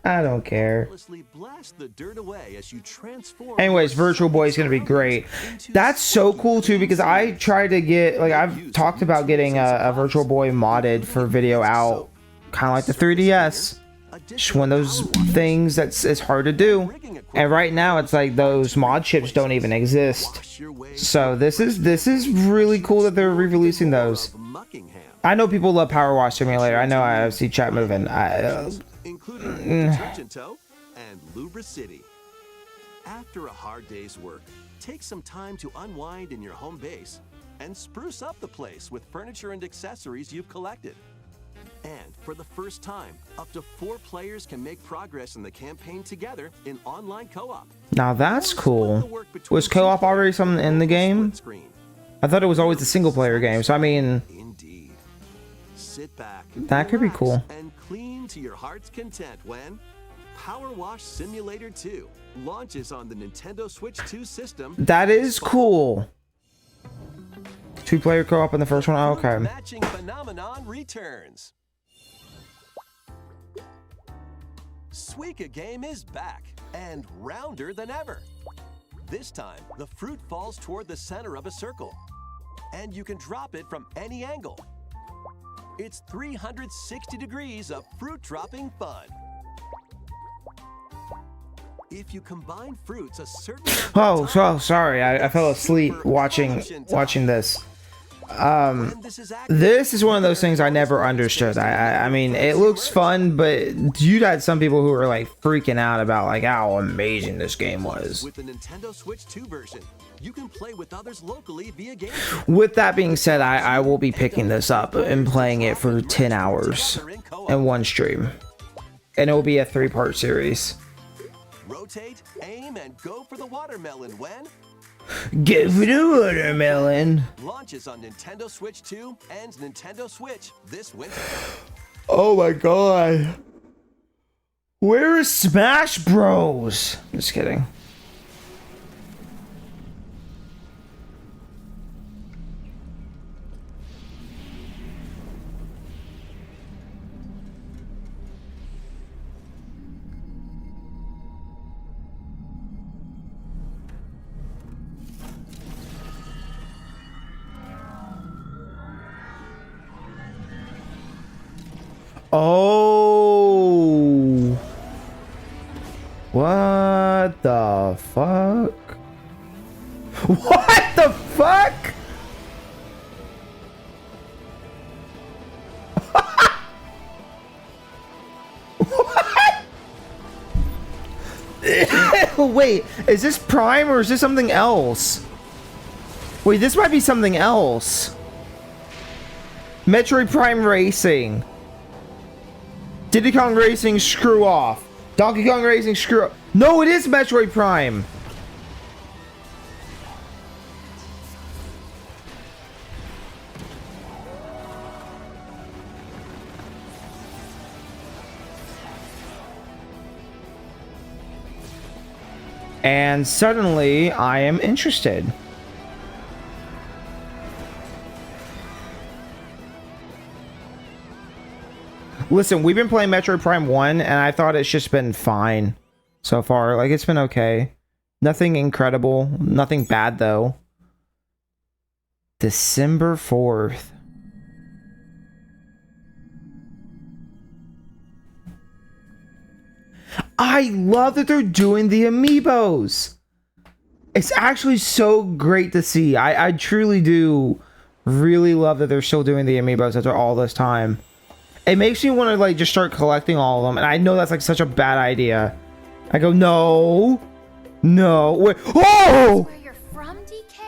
I don't care. Blast the dirt away as you transform. Anyways, Virtual Boy is gonna be great. That's so cool too, because I tried to get, like, I've talked about getting a Virtual Boy modded for video out, kind of like the 3DS. Just one of those things it's hard to do, and right now it's like those mod chips don't even exist. So this is really cool that they're re-releasing those. I know people love Power Wash Simulator. I know, I see chat moving. Including Tow and Lubricity. After a hard day's work, take some time to unwind in your home base and spruce up the place with furniture and accessories you've collected. And for the first time, up to 4 players can make progress in the campaign together in online co-op. Now that's cool. Was co-op already something in the game? I thought it was always a single player game, so I mean, indeed. Sit back, that could be cool. And clean to your heart's content when Power Wash Simulator 2 launches on the Nintendo Switch 2 system. That is cool. 2-player co-op in the first one. Oh, okay. Matching phenomenon returns. Suika game is back and rounder than ever. This time, the fruit falls toward the center of a circle, and you can drop it from any angle. It's 360 degrees of fruit dropping fun. If you combine fruits a certain Oh, sorry. I fell asleep watching this. This is one of those things I never understood. I mean, it looks fun, but you had some people who were like freaking out about like how amazing this game was. With the Nintendo Switch 2 version, you can play with others locally via game. With that being said, I will be picking this up and playing it for 10 hours in one stream, and it will be a 3-part series. Rotate, aim, and go for the watermelon when Go for the watermelon. Launches on Nintendo Switch 2 and Nintendo Switch this winter. Oh my god. Where is Smash Bros? Just kidding. Oh, what the fuck? What the fuck? What? Wait, is this Prime or is this something else? Wait, this might be something else. Metroid Prime Racing. Diddy Kong Racing, screw off. Donkey Kong Racing, screw up. No, it is Metroid Prime. And suddenly, I am interested. Listen, we've been playing Metroid Prime 1, and I thought it's just been fine so far. Like, it's been okay. Nothing incredible. Nothing bad, though. December 4th. I love that they're doing the amiibos. It's actually so great to see. I truly do really love that they're still doing the amiibos after all this time. It makes me want to like just start collecting all of them, and I know that's like such a bad idea. I go, no, wait, oh! Where you're from, DK?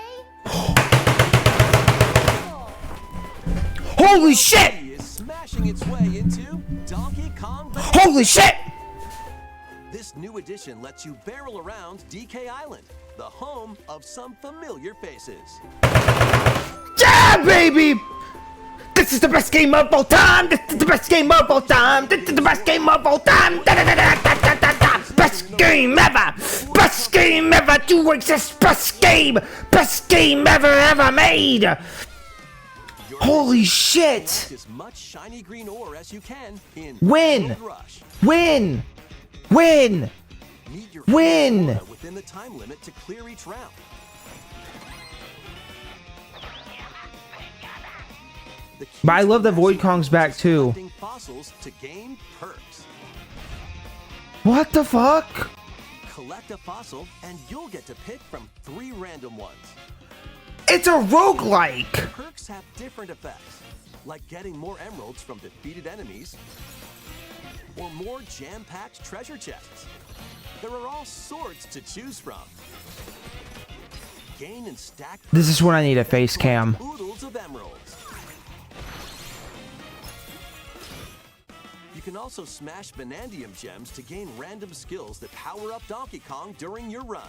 Holy shit! Is smashing its way into Donkey Kong. Holy shit! This new edition lets you barrel around DK Island, the home of some familiar faces. Yeah, baby! The This is the best game of all time. This is the best game of all time. This is the best game of all time. Best game ever. Best game ever to exist. Best game. Best game ever made. Holy shit. As much shiny green ore as you can in Win. Rush. Win. Win. Meet your Win. quota within the time limit to clear each round. But I love that Void Kong's back too. Fossils to gain perks. What the fuck? Collect a fossil and you'll get to pick from 3 random ones. It's a roguelike. Perks have different effects, like getting more emeralds from defeated enemies or more jam-packed treasure chests. There are all sorts to choose from. Gain and stack. This is when I need a face cam. Oodles of emeralds. You can also smash Vanadium gems to gain random skills that power up Donkey Kong during your run.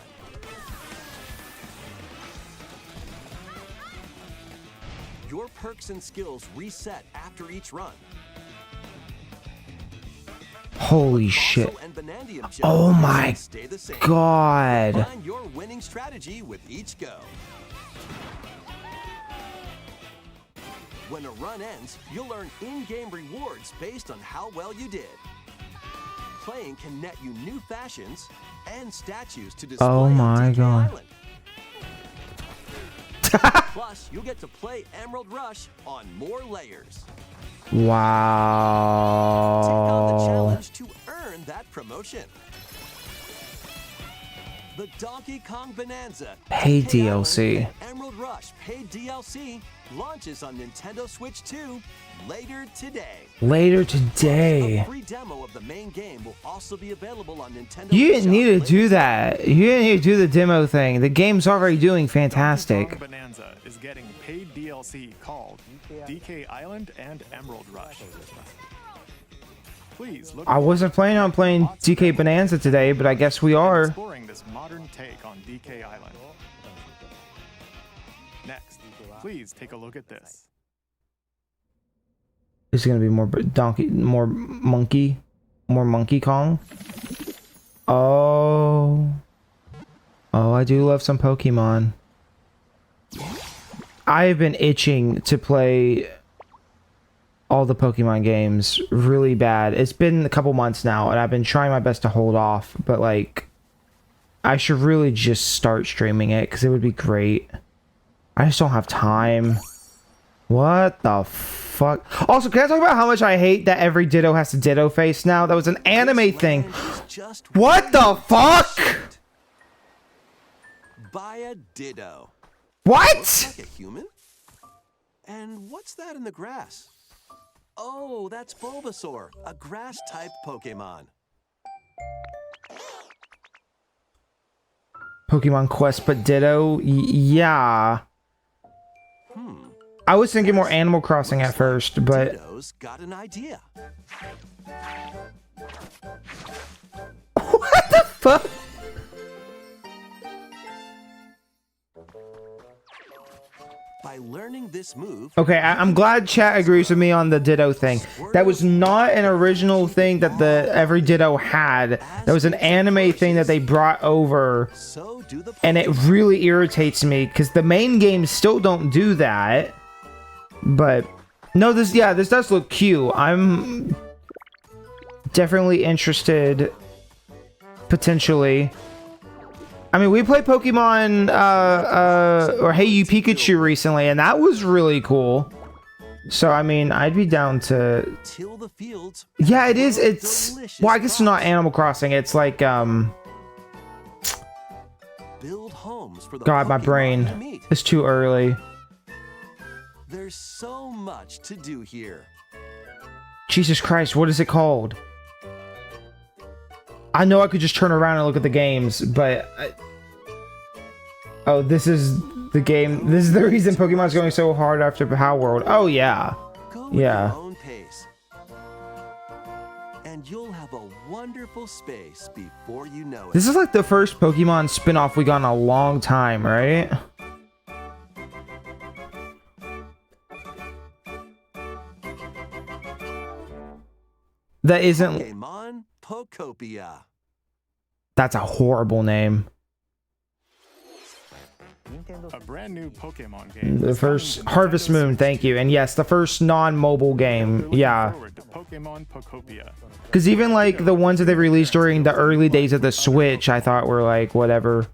Your perks and skills reset after each run. Holy shit. And Vanadium gems Oh my stay the same. god. Find your winning strategy with each go. When a run ends, you'll earn in-game rewards based on how well you did. Playing can net you new fashions and statues to display Oh on my DK god. Island. Plus, you'll get to play Emerald Rush on more layers. Take on the Wow. challenge to earn that promotion. The Donkey Kong Bonanza Paid DK Island DLC. and Emerald Rush paid DLC launches on Nintendo Switch 2 later today. Later A today. free demo of the main game will also be available on Nintendo. You didn't eShop need to later do today. that. You didn't need to do the demo thing. The game's already doing Donkey fantastic. Kong Bonanza is getting paid DLC called DK Island and Emerald Rush. Please look. I wasn't planning on playing DK Bonanza today, but I guess we are. Exploring this modern take on DK Island. Next, please take a look at this. Is it gonna be more more Monkey Kong? Oh, I do love some Pokemon. I've been itching to play all the Pokemon games really bad. It's been a couple months now, and I've been trying my best to hold off, but like, I should really just start streaming it because it would be great. I just don't have time. What the fuck? Also, can I talk about how much I hate that every Ditto has a Ditto face now? That was an anime thing. What the fuck? Buy a Ditto. What? Looks like a human? And what's that in the grass? Oh, that's Bulbasaur, a grass-type Pokemon. Pokemon Quest, but Ditto? Yeah. I was thinking more Animal Crossing at first, but... Ditto's got an idea. What the fuck? By learning this move... Okay, I'm glad chat agrees with me on the Ditto thing. That was not an original thing that the every Ditto had. That was an anime thing that they brought over. And it really irritates me because the main games still don't do that. But no, this does look cute. I'm definitely interested potentially. I mean, we played Pokemon or Hey You Pikachu recently, and that was really cool. So I mean, I'd be down to Till the fields. yeah, it is. It's well, I guess it's not Animal Crossing. It's like Build homes for the God, my Pokemon brain. you meet. It's too early. There's so much to do here. Jesus Christ, what is it called? I know I could just turn around and look at the games, but oh, this is the game. This is the reason Pokemon's going so hard after Power World. Oh yeah, Go yeah. at your own pace. And you'll have a wonderful space before you know it. This is like the first Pokemon spin-off we got in a long time, right? That isn't. Pokemon Pokopia. That's a horrible name. A brand new Pokemon game. The first Harvest Moon, thank you. And yes, the first non-mobile game. Yeah. Pokemon Pokopia. Because even like the ones that they released during the early days of the Switch, I thought were like whatever.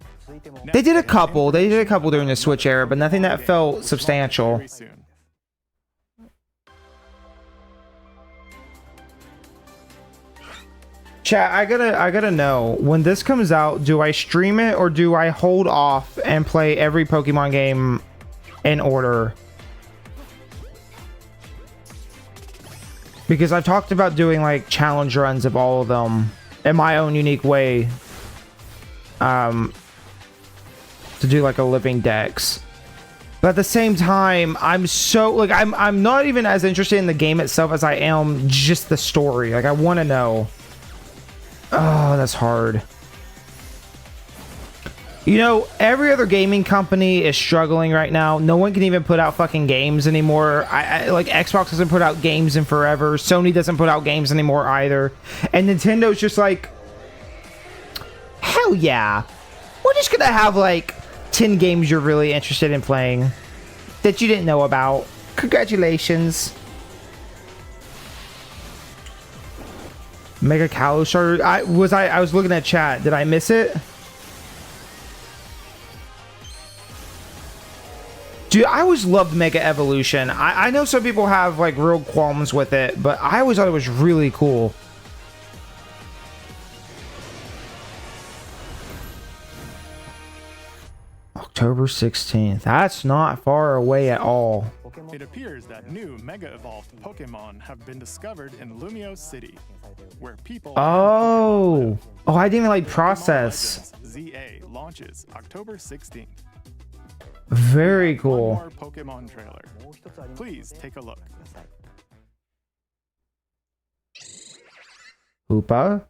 They did a couple. They did a couple during the Switch era, but nothing that felt substantial. Chat, I gotta know, when this comes out, do I stream it or do I hold off and play every Pokemon game in order? Because I've talked about doing like challenge runs of all of them in my own unique way. To do like a living dex. But at the same time, I'm so like I'm not even as interested in the game itself as I am just the story. Like I want to know. Oh, that's hard. You know, every other gaming company is struggling right now. No one can even put out fucking games anymore. I like Xbox doesn't put out games in forever. Sony doesn't put out games anymore either. And Nintendo's just like, hell yeah. We're just gonna have like 10 games you're really interested in playing that you didn't know about. Congratulations. Mega Kalos starter. I was looking at chat. Did I miss it? Dude, I always loved Mega Evolution. I know some people have like real qualms with it, but I always thought it was really cool. October 16th. That's not far away at all. It appears that new Mega Evolved Pokemon have been discovered in Lumio City, where people. Oh, I didn't even like process. ZA launches October 16th. Very cool. One more Pokemon trailer. Please take a look. Hoopa.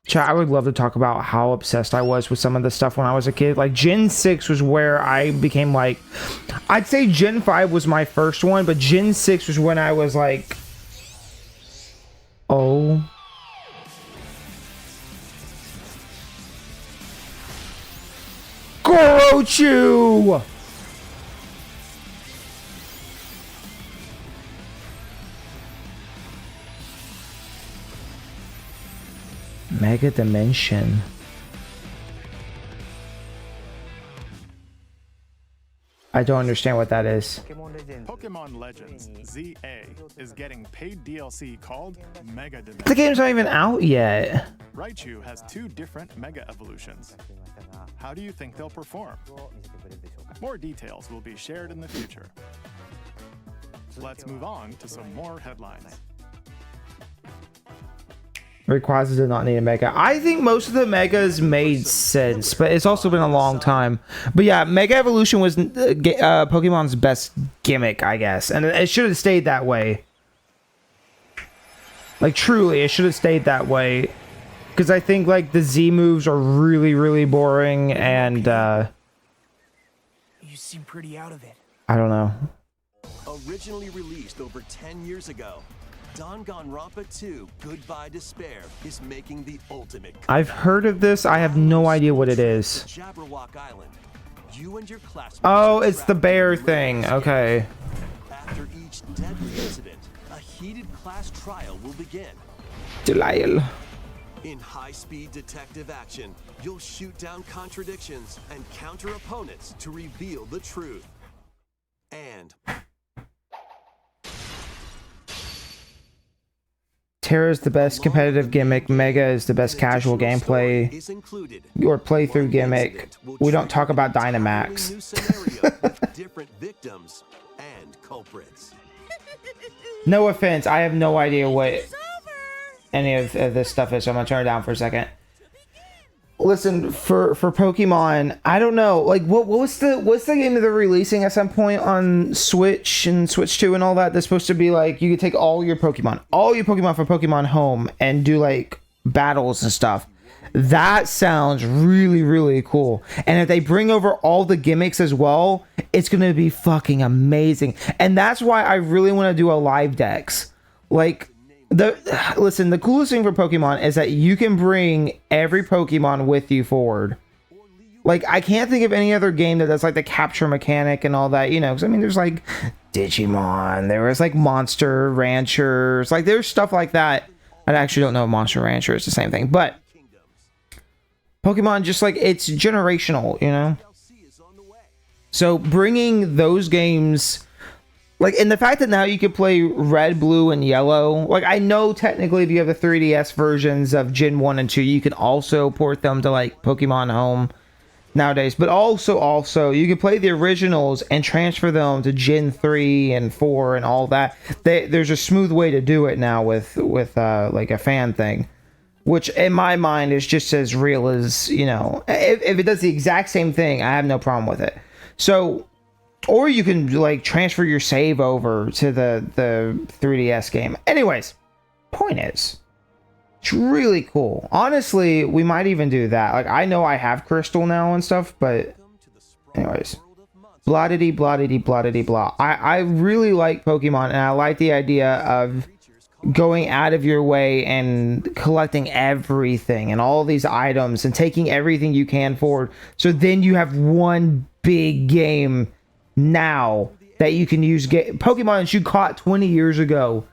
Chat, I would love to talk about how obsessed I was with some of the stuff when I was a kid. Like Gen 6 was where I became like, I'd say Gen 5 was my first one, but Gen 6 was when I was like, oh. Gorochu! Mega Dimension. I don't understand what that is. Pokemon Legends ZA is getting paid DLC called Mega Dimension. The game's not even out yet. Raichu has 2 different Mega Evolutions. How do you think they'll perform? More details will be shared in the future. Let's move on to some more headlines. Rayquaza did not need a Mega. I think most of the Megas made sense, but it's also been a long time. But yeah, Mega Evolution was Pokemon's best gimmick, I guess. And it should have stayed that way. Like, truly, it should have stayed that way. Because I think, like, the Z moves are really, really boring, and, You seem pretty out of it. I don't know. Originally released over 10 years ago, Danganronpa 2 Goodbye Despair is making the ultimate. I've heard of this. I have no idea what it is. Jabberwock Island. You and your classmates. Oh, it's the bear thing. Okay. After each deadly incident, a heated class trial will begin. Delisle. In high-speed detective action, you'll shoot down contradictions and counter opponents to reveal the truth. And Terra is the best competitive gimmick. Mega is the best casual gameplay or playthrough gimmick. We don't talk about Dynamax. different victims and culprits. No offense, I have no idea what any of this stuff is, so I'm gonna turn it down for a second. Listen, for Pokemon, I don't know, like what's the game that they're releasing at some point on Switch and Switch 2 and all that? That's supposed to be like you could take all your Pokemon from Pokemon Home and do like battles and stuff. That sounds really, really cool. And if they bring over all the gimmicks as well, it's gonna be fucking amazing. And that's why I really want to do a live dex. Like Listen, the coolest thing for Pokemon is that you can bring every Pokemon with you forward. Like, I can't think of any other game that does like the capture mechanic and all that, you know, because I mean, there's like Digimon, there was like Monster Ranchers, like there's stuff like that. I actually don't know if Monster Rancher is the same thing, but Pokemon just like, it's generational, you know? So bringing those games, like, and the fact that now you can play red, blue, and yellow, like, I know technically if you have the 3DS versions of Gen 1 and 2, you can also port them to like Pokemon Home nowadays, but also you can play the originals and transfer them to Gen 3 and 4 and all that. There's a smooth way to do it now with like a fan thing, which in my mind is just as real as, you know, if it does the exact same thing, I have no problem with it. So, or you can like transfer your save over to the 3DS game. Anyways, point is, it's really cool. Honestly, we might even do that. Like, I know I have Crystal now and stuff, but anyways, blah-diddy, blah-diddy, blah-diddy, blah. I really like Pokemon, and I like the idea of going out of your way and collecting everything and all these items and taking everything you can forward. So then you have one big game now that you can use. Pokemon that you caught 20 years ago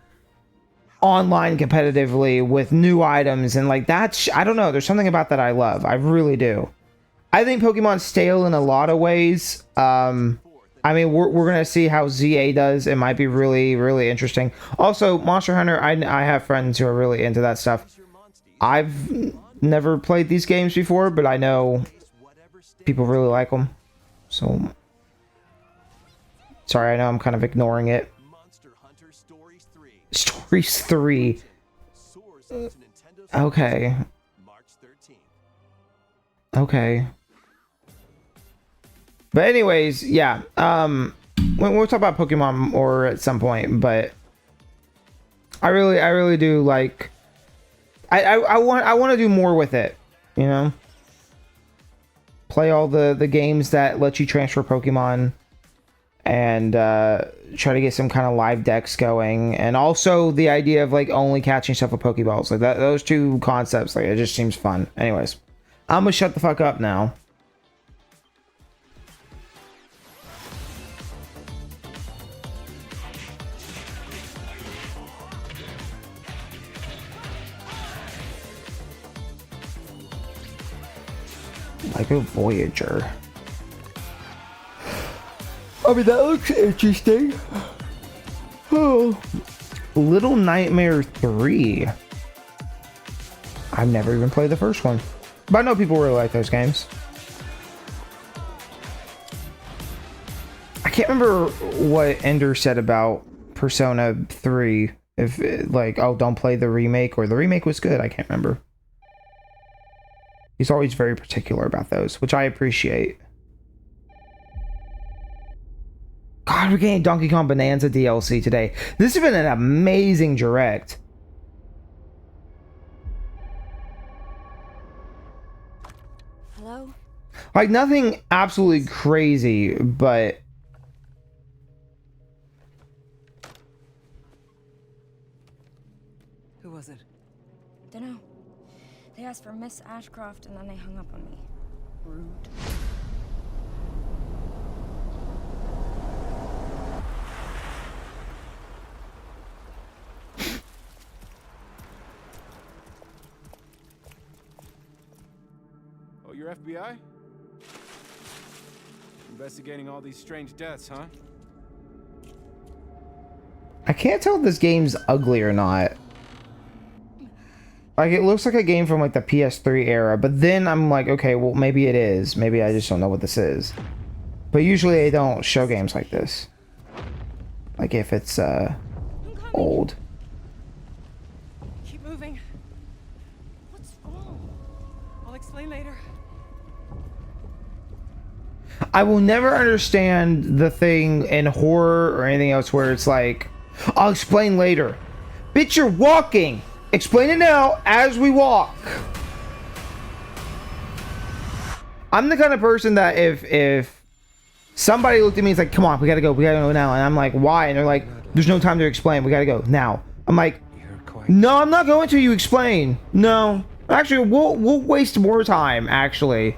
online competitively with new items, and like, that's, I don't know, there's something about that I love. I really do. I think Pokemon's stale in a lot of ways. I mean, we're gonna see how ZA does. It might be really interesting. Also, Monster Hunter, I have friends who are really into that stuff. I've never played these games before, but I know people really like them. So sorry, I know I'm kind of ignoring it. Stories 3. Okay. Okay. But anyways, yeah. We'll talk about Pokemon more at some point, but I really do like. I want to do more with it. You know. Play all the games that let you transfer Pokemon, and try to get some kind of live decks going, and also the idea of like only catching stuff with Pokeballs, like that. Those two concepts, like, it just seems fun. Anyways, I'm gonna shut the fuck up now. Like a Voyager. I mean, that looks interesting. Oh, Little Nightmare 3. I've never even played the first one, but I know people really like those games. I can't remember what Ender said about Persona 3. If like, oh, don't play the remake, or the remake was good. I can't remember. He's always very particular about those, which I appreciate. God, we're getting Donkey Kong Bonanza DLC today. This has been an amazing direct. Hello? Like, nothing absolutely crazy, but... Who was it? Dunno. They asked for Miss Ashcroft and then they hung up on me. Rude. Oh, you're FBI? Investigating all these strange deaths, huh? I can't tell if this game's ugly or not. Like, it looks like a game from like the PS3 era, but then I'm like, okay, well, maybe it is. Maybe I just don't know what this is. But usually they don't show games like this. Like, if it's old. Keep moving. What's wrong? I'll explain later. I will never understand the thing in horror or anything else where it's like, I'll explain later. Bitch, you're walking! Explain it now as we walk. I'm the kind of person that if somebody looked at me and is like, come on, we gotta go now. And I'm like, why? And they're like, there's no time to explain. We gotta go now. I'm like, No, I'm not going to. You explain. No. Actually, we'll waste more time, actually.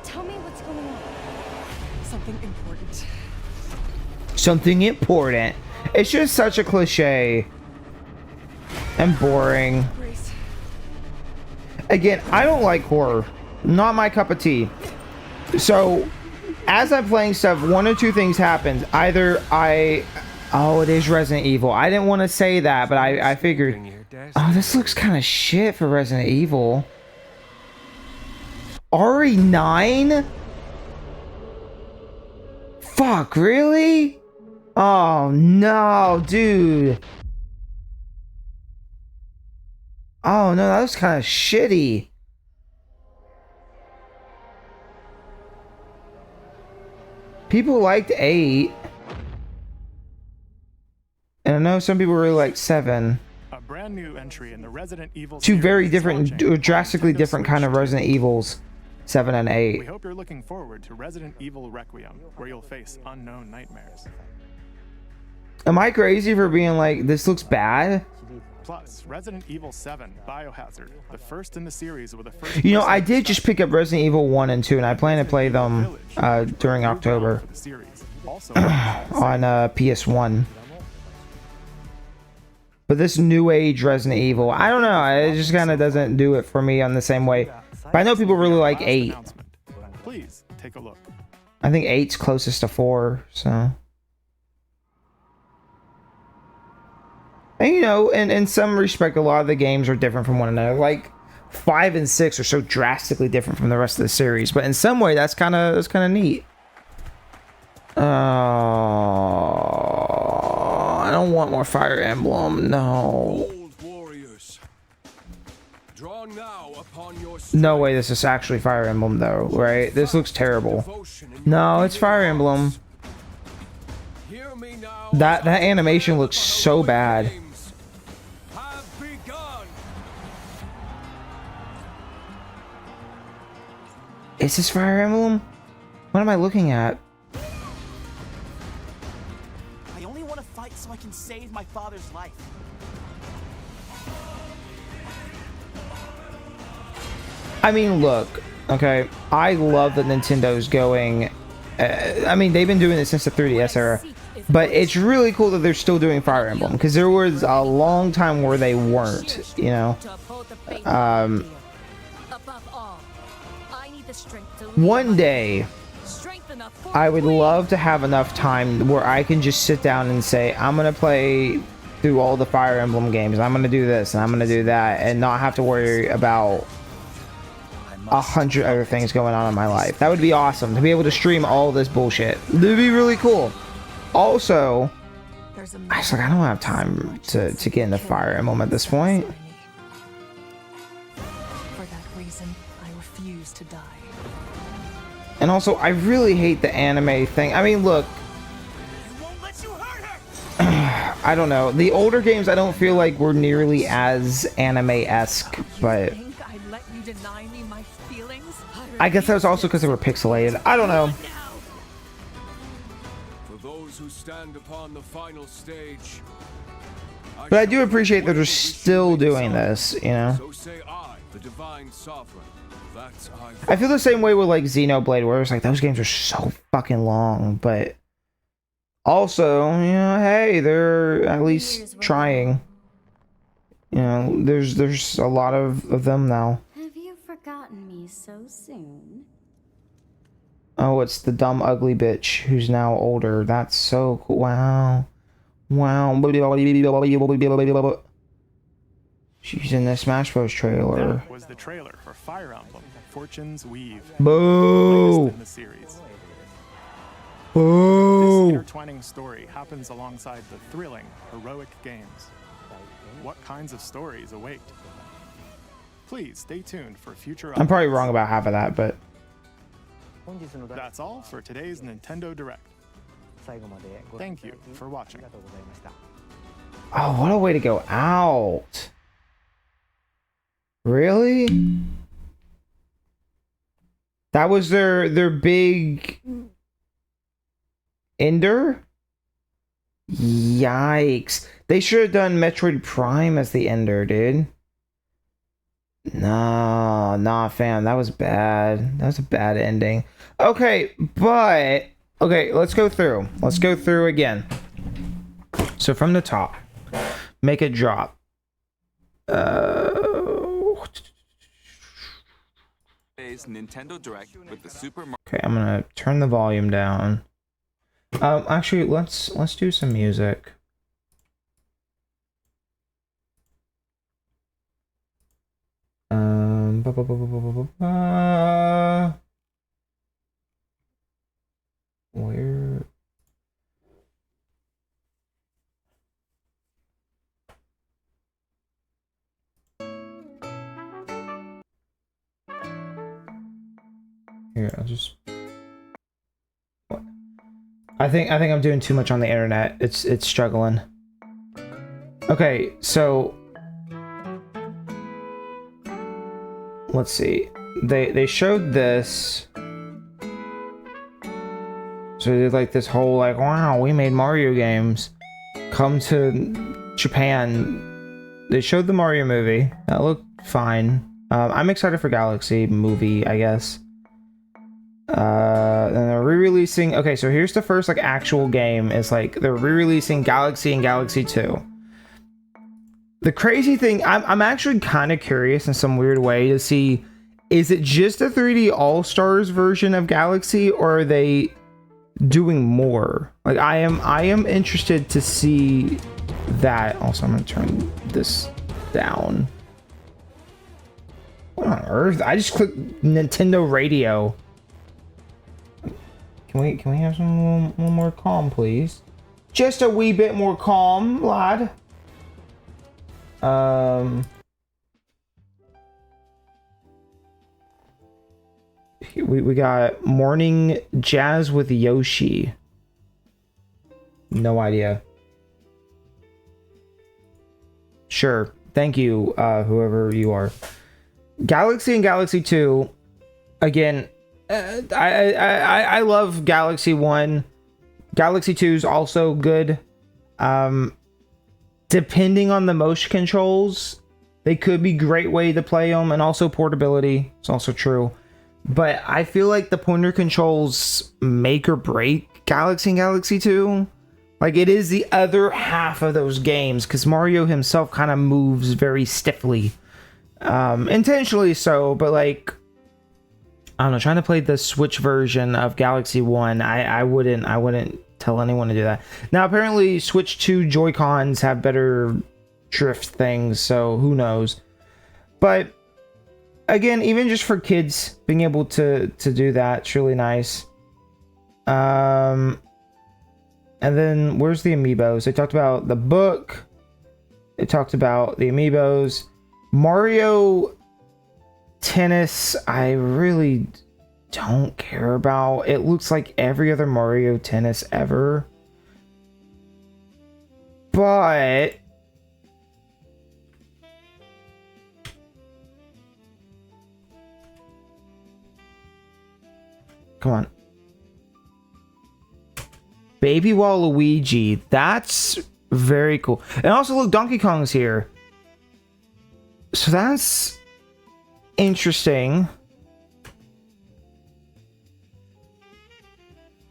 Tell me what's going on. Something important. Something important. It's just such a cliche. And boring. Grace. Again, I don't like horror. Not my cup of tea. So, as I'm playing stuff, one or two things happens. Either oh, it is Resident Evil. I didn't want to say that, but I figured, oh, this looks kind of shit for Resident Evil. RE9? Fuck, really? Oh, no, dude. Oh, no, that was kind of shitty. People liked 8. And I know some people really like 7. A brand new entry in the Resident Evil Two series very is different, launching on drastically Nintendo different Switch kind of 2. Resident Evils, 7 and 8. We hope you're looking forward to Resident Evil Requiem, where you'll face unknown nightmares. Am I crazy for being like, this looks bad? Plus, Resident Evil 7 Biohazard, the first in the series with a first. You know, I did just pick up Resident Evil 1 and 2, and I plan to play them during October on PS1. But this new age Resident Evil, I don't know, it just kind of doesn't do it for me on the same way. But I know people really like 8. Please take a look. I think 8's closest to 4, so. And you know, in some respect, a lot of the games are different from one another. Like 5 and 6 are so drastically different from the rest of the series, but in some way, that's kind of neat. I don't want more Fire Emblem. No. No way this is actually Fire Emblem though, right? This looks terrible. No, it's Fire Emblem. That animation looks so bad. Is this Fire Emblem? What am I looking at? I only want to fight so I can save my father's life. I mean, look, okay, I love that Nintendo's going, I mean, they've been doing this since the 3DS era, but it's really cool that they're still doing Fire Emblem, because there was a long time where they weren't, you know. One day, I would love to have enough time where I can just sit down and say, I'm going to play through all the Fire Emblem games, I'm going to do this, and I'm going to do that, and not have to worry about 100 other things going on in my life. That would be awesome, to be able to stream all this bullshit. It would be really cool. Also, I was like, I don't have time to get into Fire Emblem at this point. For that reason, I refuse to die. And also, I really hate the anime thing. I mean, look, I don't know. The older games, I don't feel like were nearly as anime-esque, but I guess that was also because they were pixelated. I don't know. For those who stand upon the final stage, But I do appreciate that they're still doing this, you know? so say I, the divine sovereign. That's I feel the same way with like Xenoblade, where it's like those games are so fucking long, but also, you know, hey, they're at least trying. You know, there's a lot of them now. Have you forgotten me so soon? Oh, it's the dumb ugly bitch who's now older. That's so cool. Wow. Wow. She's in the Smash Bros. Trailer. That was the trailer for Fire Emblem Fortune's Weave. Boo! Latest in the series. Boo! This intertwining story happens alongside the thrilling, heroic games. What kinds of stories await? Please stay tuned for future I'm probably updates. wrong about half of that, but That's all for today's Nintendo Direct. Thank you for watching. oh, what a way to go out. Really? That was their big ender? Yikes. They should have done Metroid Prime as the ender, dude. Nah, fam. That was bad. That was a bad ending. Okay, but... Okay, let's go through. Let's go through again. So from the top. Make it drop. Nintendo Direct with the Super Mario. Okay, I'm gonna turn the volume down. Actually, let's do some music. Where? Here, I'll just. What? I think I'm doing too much on the internet. It's struggling. Okay, so let's see. They showed this. So they did like this whole like, wow, we made Mario games. Come to Japan. They showed the Mario movie. That looked fine. I'm excited for Galaxy movie, I guess. And they're re-releasing. Okay, so here's the first like actual game. It's like they're re-releasing Galaxy and Galaxy 2. The crazy thing, I'm actually kind of curious in some weird way to see, is it just a 3D All-Stars version of Galaxy, or are they doing more? Like I am interested to see that. Also, I'm gonna turn this down. What on earth? I just clicked Nintendo Radio. Can we have some one more calm, please? Just a wee bit more calm, lad. We got Morning Jazz with Yoshi. No idea. Sure. Thank you, whoever you are. Galaxy and Galaxy 2. Again, I love Galaxy 1. Galaxy 2 is also good. Depending on the motion controls, they could be great way to play them, and also portability. It's also true. But I feel like the pointer controls make or break Galaxy and Galaxy 2. Like, it is the other half of those games, because Mario himself kind of moves very stiffly. Intentionally so, but like, I don't know, trying to play the Switch version of Galaxy 1, I wouldn't tell anyone to do that. Now, apparently, Switch 2 Joy-Cons have better drift things, so who knows. But again, even just for kids, being able to do that, it's really nice. And then, where's the amiibos? They talked about the book. They talked about the amiibos. Mario Tennis, I really don't care about. It looks like every other Mario Tennis ever. But come on. Baby Waluigi, that's very cool. And also look, Donkey Kong's here. So that's interesting.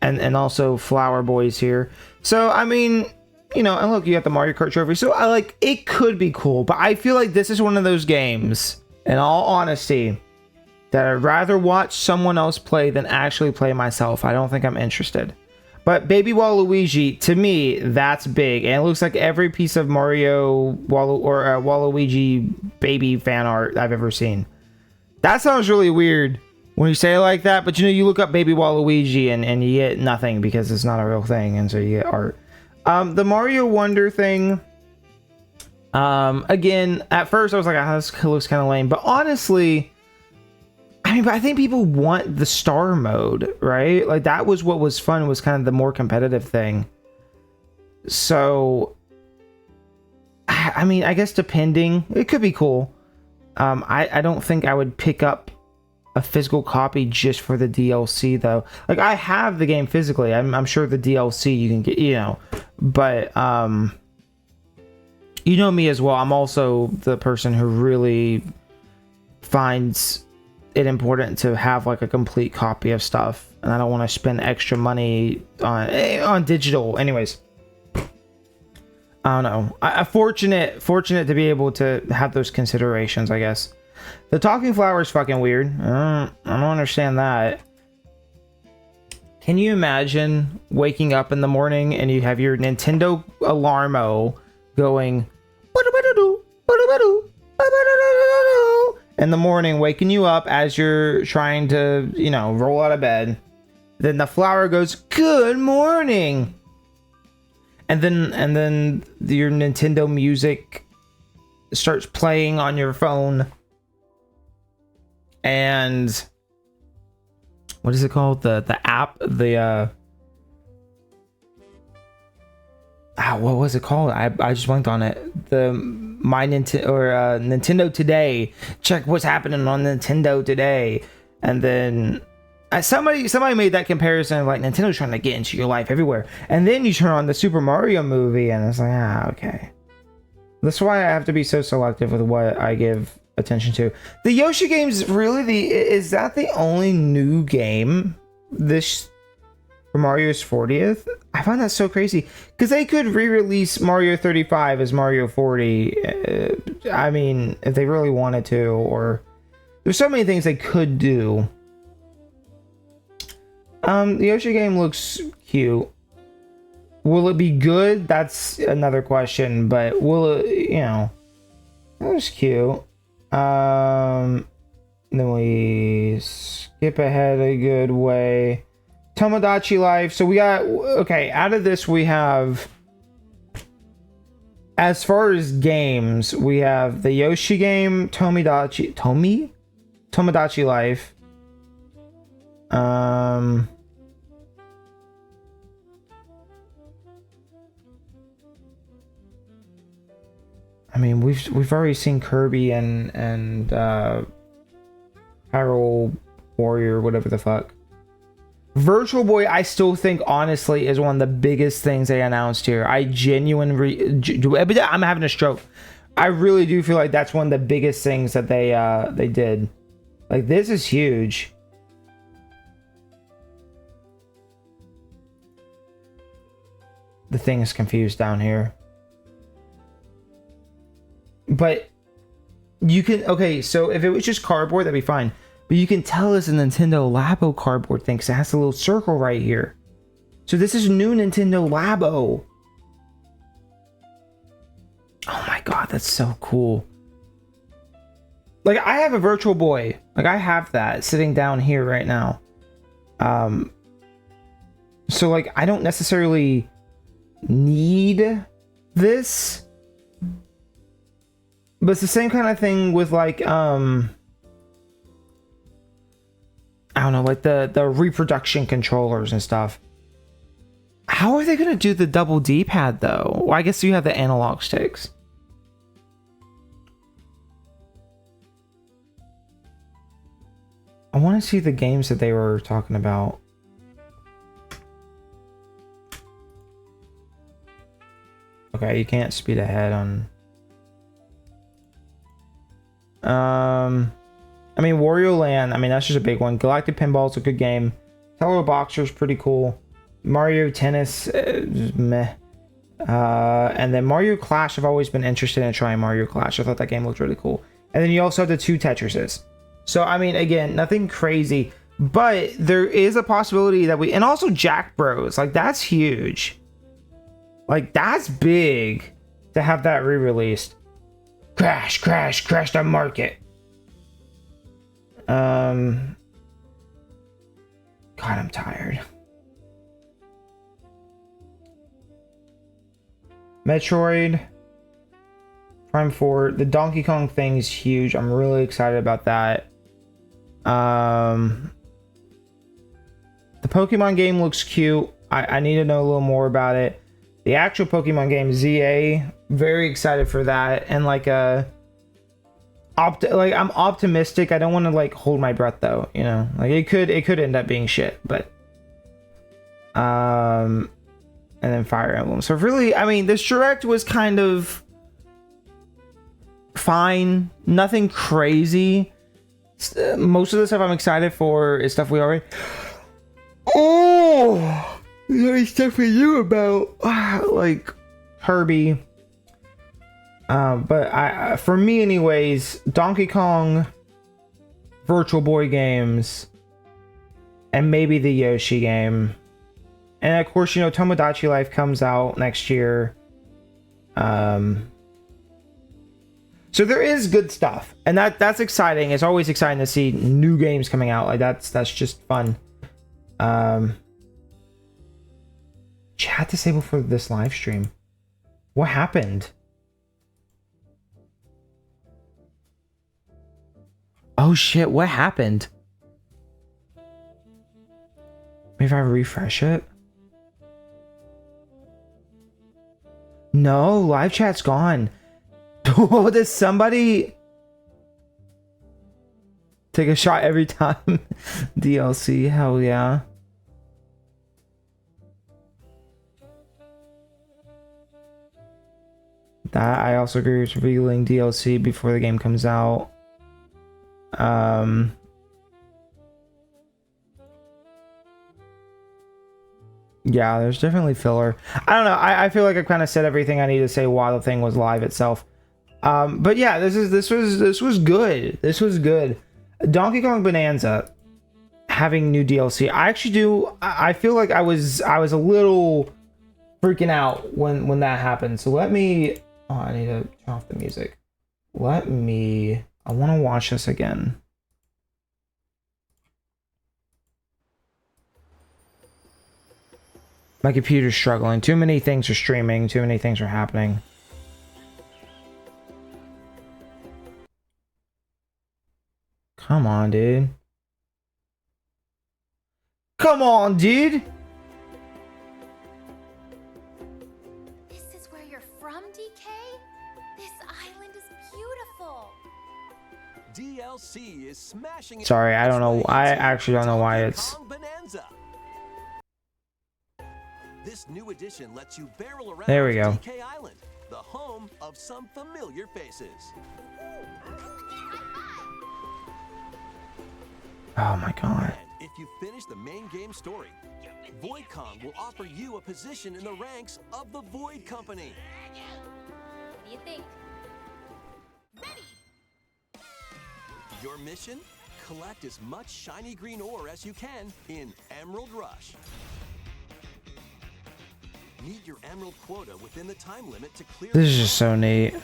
And also Flower Boy's here. So I mean, you know, and look, you got the Mario Kart trophy. So I like, it could be cool, but I feel like this is one of those games, in all honesty, that I'd rather watch someone else play than actually play myself. I don't think I'm interested. But Baby Waluigi, to me, that's big. And it looks like every piece of Mario Waluigi baby fan art I've ever seen. That sounds really weird when you say it like that. But you know, you look up Baby Waluigi and you get nothing because it's not a real thing. And so you get art. The Mario Wonder thing. Again, at first I was like, oh, this looks kind of lame. But honestly, I mean, but I think people want the star mode, right? Like, that was what was fun, was kind of the more competitive thing. So, I mean, I guess depending, it could be cool. I don't think I would pick up a physical copy just for the DLC, though. Like, I have the game physically. I'm sure the DLC you can get, you know. But you know me as well. I'm also the person who really finds it important to have like a complete copy of stuff, and I don't want to spend extra money on digital. Anyways, I don't know. I'm fortunate to be able to have those considerations, I guess. The talking flower is fucking weird. I don't understand that. Can you imagine waking up in the morning and you have your Nintendo alarmo going in the morning, waking you up as you're trying to, you know, roll out of bed. Then the flower goes, "Good morning." And then your Nintendo music starts playing on your phone. And what is it called? The app, what was it called? I just blanked on it. The My Nintendo or Nintendo Today. Check what's happening on Nintendo Today. And then somebody made that comparison of like Nintendo's trying to get into your life everywhere. And then you turn on the Super Mario movie and it's like, okay. That's why I have to be so selective with what I give attention to. The Yoshi game's really is that the only new game this for Mario's 40th? I find that so crazy because they could re-release Mario 35 as Mario 40. I mean, if they really wanted to, or there's so many things they could do. The Yoshi game looks cute. Will it be good? That's another question, but will it, you know, it looks cute. Then we skip ahead a good way. Tomodachi Life. So we got, okay, out of this we have, as far as games, we have the Yoshi game, Tomodachi Life. I mean, we've already seen Kirby and Hyrule Warrior, whatever the fuck. Virtual Boy, I still think, honestly, is one of the biggest things they announced here. I genuinely, I'm having a stroke. I really do feel like that's one of the biggest things that they did. Like, this is huge. The thing is confused down here. But you can, okay, so if it was just cardboard, that'd be fine. But you can tell it's a Nintendo Labo cardboard thing because it has a little circle right here. So this is new Nintendo Labo. Oh my god, that's so cool. Like, I have a Virtual Boy. Like, I have that sitting down here right now. So, like, I don't necessarily need this. But it's the same kind of thing with, like, I don't know, like the reproduction controllers and stuff. How are they going to do the double D-pad, though? Well, I guess you have the analog sticks. I want to see the games that they were talking about. Okay, you can't speed ahead on... I mean, Wario Land, I mean, that's just a big one. Galactic Pinball is a good game. Color Boxer is pretty cool. Mario Tennis, meh. And then Mario Clash, I've always been interested in trying Mario Clash. I thought that game looked really cool. And then you also have the 2 Tetrises. So, I mean, again, nothing crazy. But there is a possibility that and also Jack Bros. Like, that's huge. Like, that's big to have that re-released. Crash, crash, crash the market. God, I'm tired. Metroid Prime 4. The Donkey Kong thing is huge. I'm really excited about that. The Pokemon game looks cute. I need to know a little more about it. The actual Pokemon game, ZA, very excited for that. And like I'm optimistic. I don't want to like hold my breath though, you know. Like it could end up being shit, but and then Fire Emblem. So really, I mean, this direct was kind of fine, nothing crazy. Most of the stuff I'm excited for is stuff we already. Oh, there's stuff we knew about, like Kirby. But for me, anyways, Donkey Kong, Virtual Boy games, and maybe the Yoshi game. And of course, you know, Tomodachi Life comes out next year. So there is good stuff, and that's exciting. It's always exciting to see new games coming out. Like that's just fun. Chat disabled for this live stream. What happened? Oh shit, what happened? Maybe if I refresh it? No, live chat's gone. Does somebody take a shot every time? DLC, hell yeah. That I also agree with revealing DLC before the game comes out. Yeah, there's definitely filler. I don't know. I feel like I kind of said everything I need to say while the thing was live itself. But yeah, this was good. This was good. Donkey Kong Bonanza having new DLC. I actually do. I feel like I was a little freaking out when that happened. So let me. Oh, I need to turn off the music. Let me. I want to watch this again. My computer's struggling. Too many things are streaming. Too many things are happening. Come on, dude. Come on, dude. This is where you're from, DK? This island is beautiful. DLC is smashing. Sorry, I don't know. I actually don't know why it's. This new edition lets you barrel around There we go. DK Island, the home of some familiar faces. Oh my god. And if you finish the main game story, VoidCon will offer you a position in the ranks of the Void Company. What do you think? Ready! Your mission? Collect as much shiny green ore as you can in Emerald Rush. Meet your emerald quota within the time limit to clear. This is just so neat.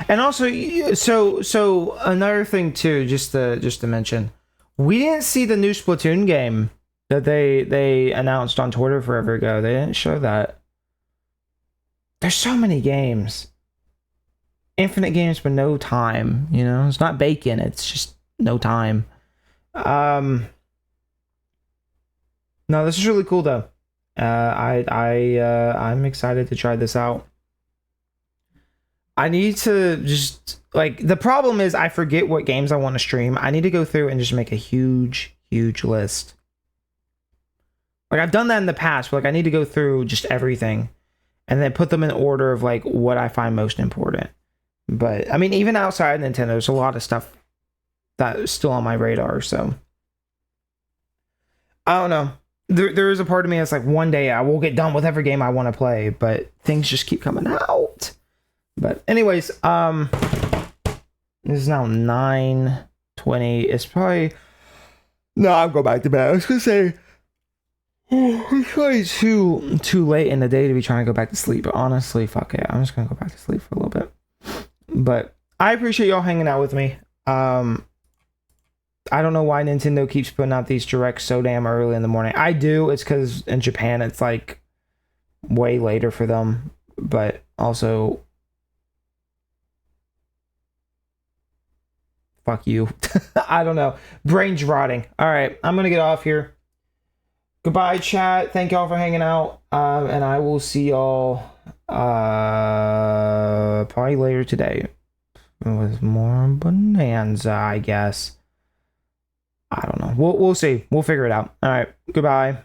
And also, so another thing too, just to mention, we didn't see the new Splatoon game that they announced on Twitter forever ago. They didn't show that. There's so many games, infinite games, but no time. You know, it's not bacon. It's just no time. No, this is really cool though. I'm excited to try this out. I need to just, like, the problem is I forget what games I want to stream. I need to go through and just make a huge list. Like, I've done that in the past, but like I need to go through just everything and then put them in order of like what I find most important. But I mean, even outside Nintendo, there's a lot of stuff that is still on my radar, so I don't know. There is a part of me that's like, one day I will get done with every game I want to play, but things just keep coming out. But anyways, this is now 9:20. It's probably, no, I'll go back to bed. I was gonna say, it's probably too late in the day to be trying to go back to sleep. But honestly, fuck it. I'm just gonna go back to sleep for a little bit. But I appreciate y'all hanging out with me. I don't know why Nintendo keeps putting out these directs so damn early in the morning. I do. It's because in Japan it's like way later for them. But also, fuck you. I don't know. Brain's rotting. All right, I'm gonna get off here. Goodbye, chat. Thank y'all for hanging out. And I will see y'all probably later today with more Bonanza, I guess. I don't know. We'll see. We'll figure it out. All right. Goodbye.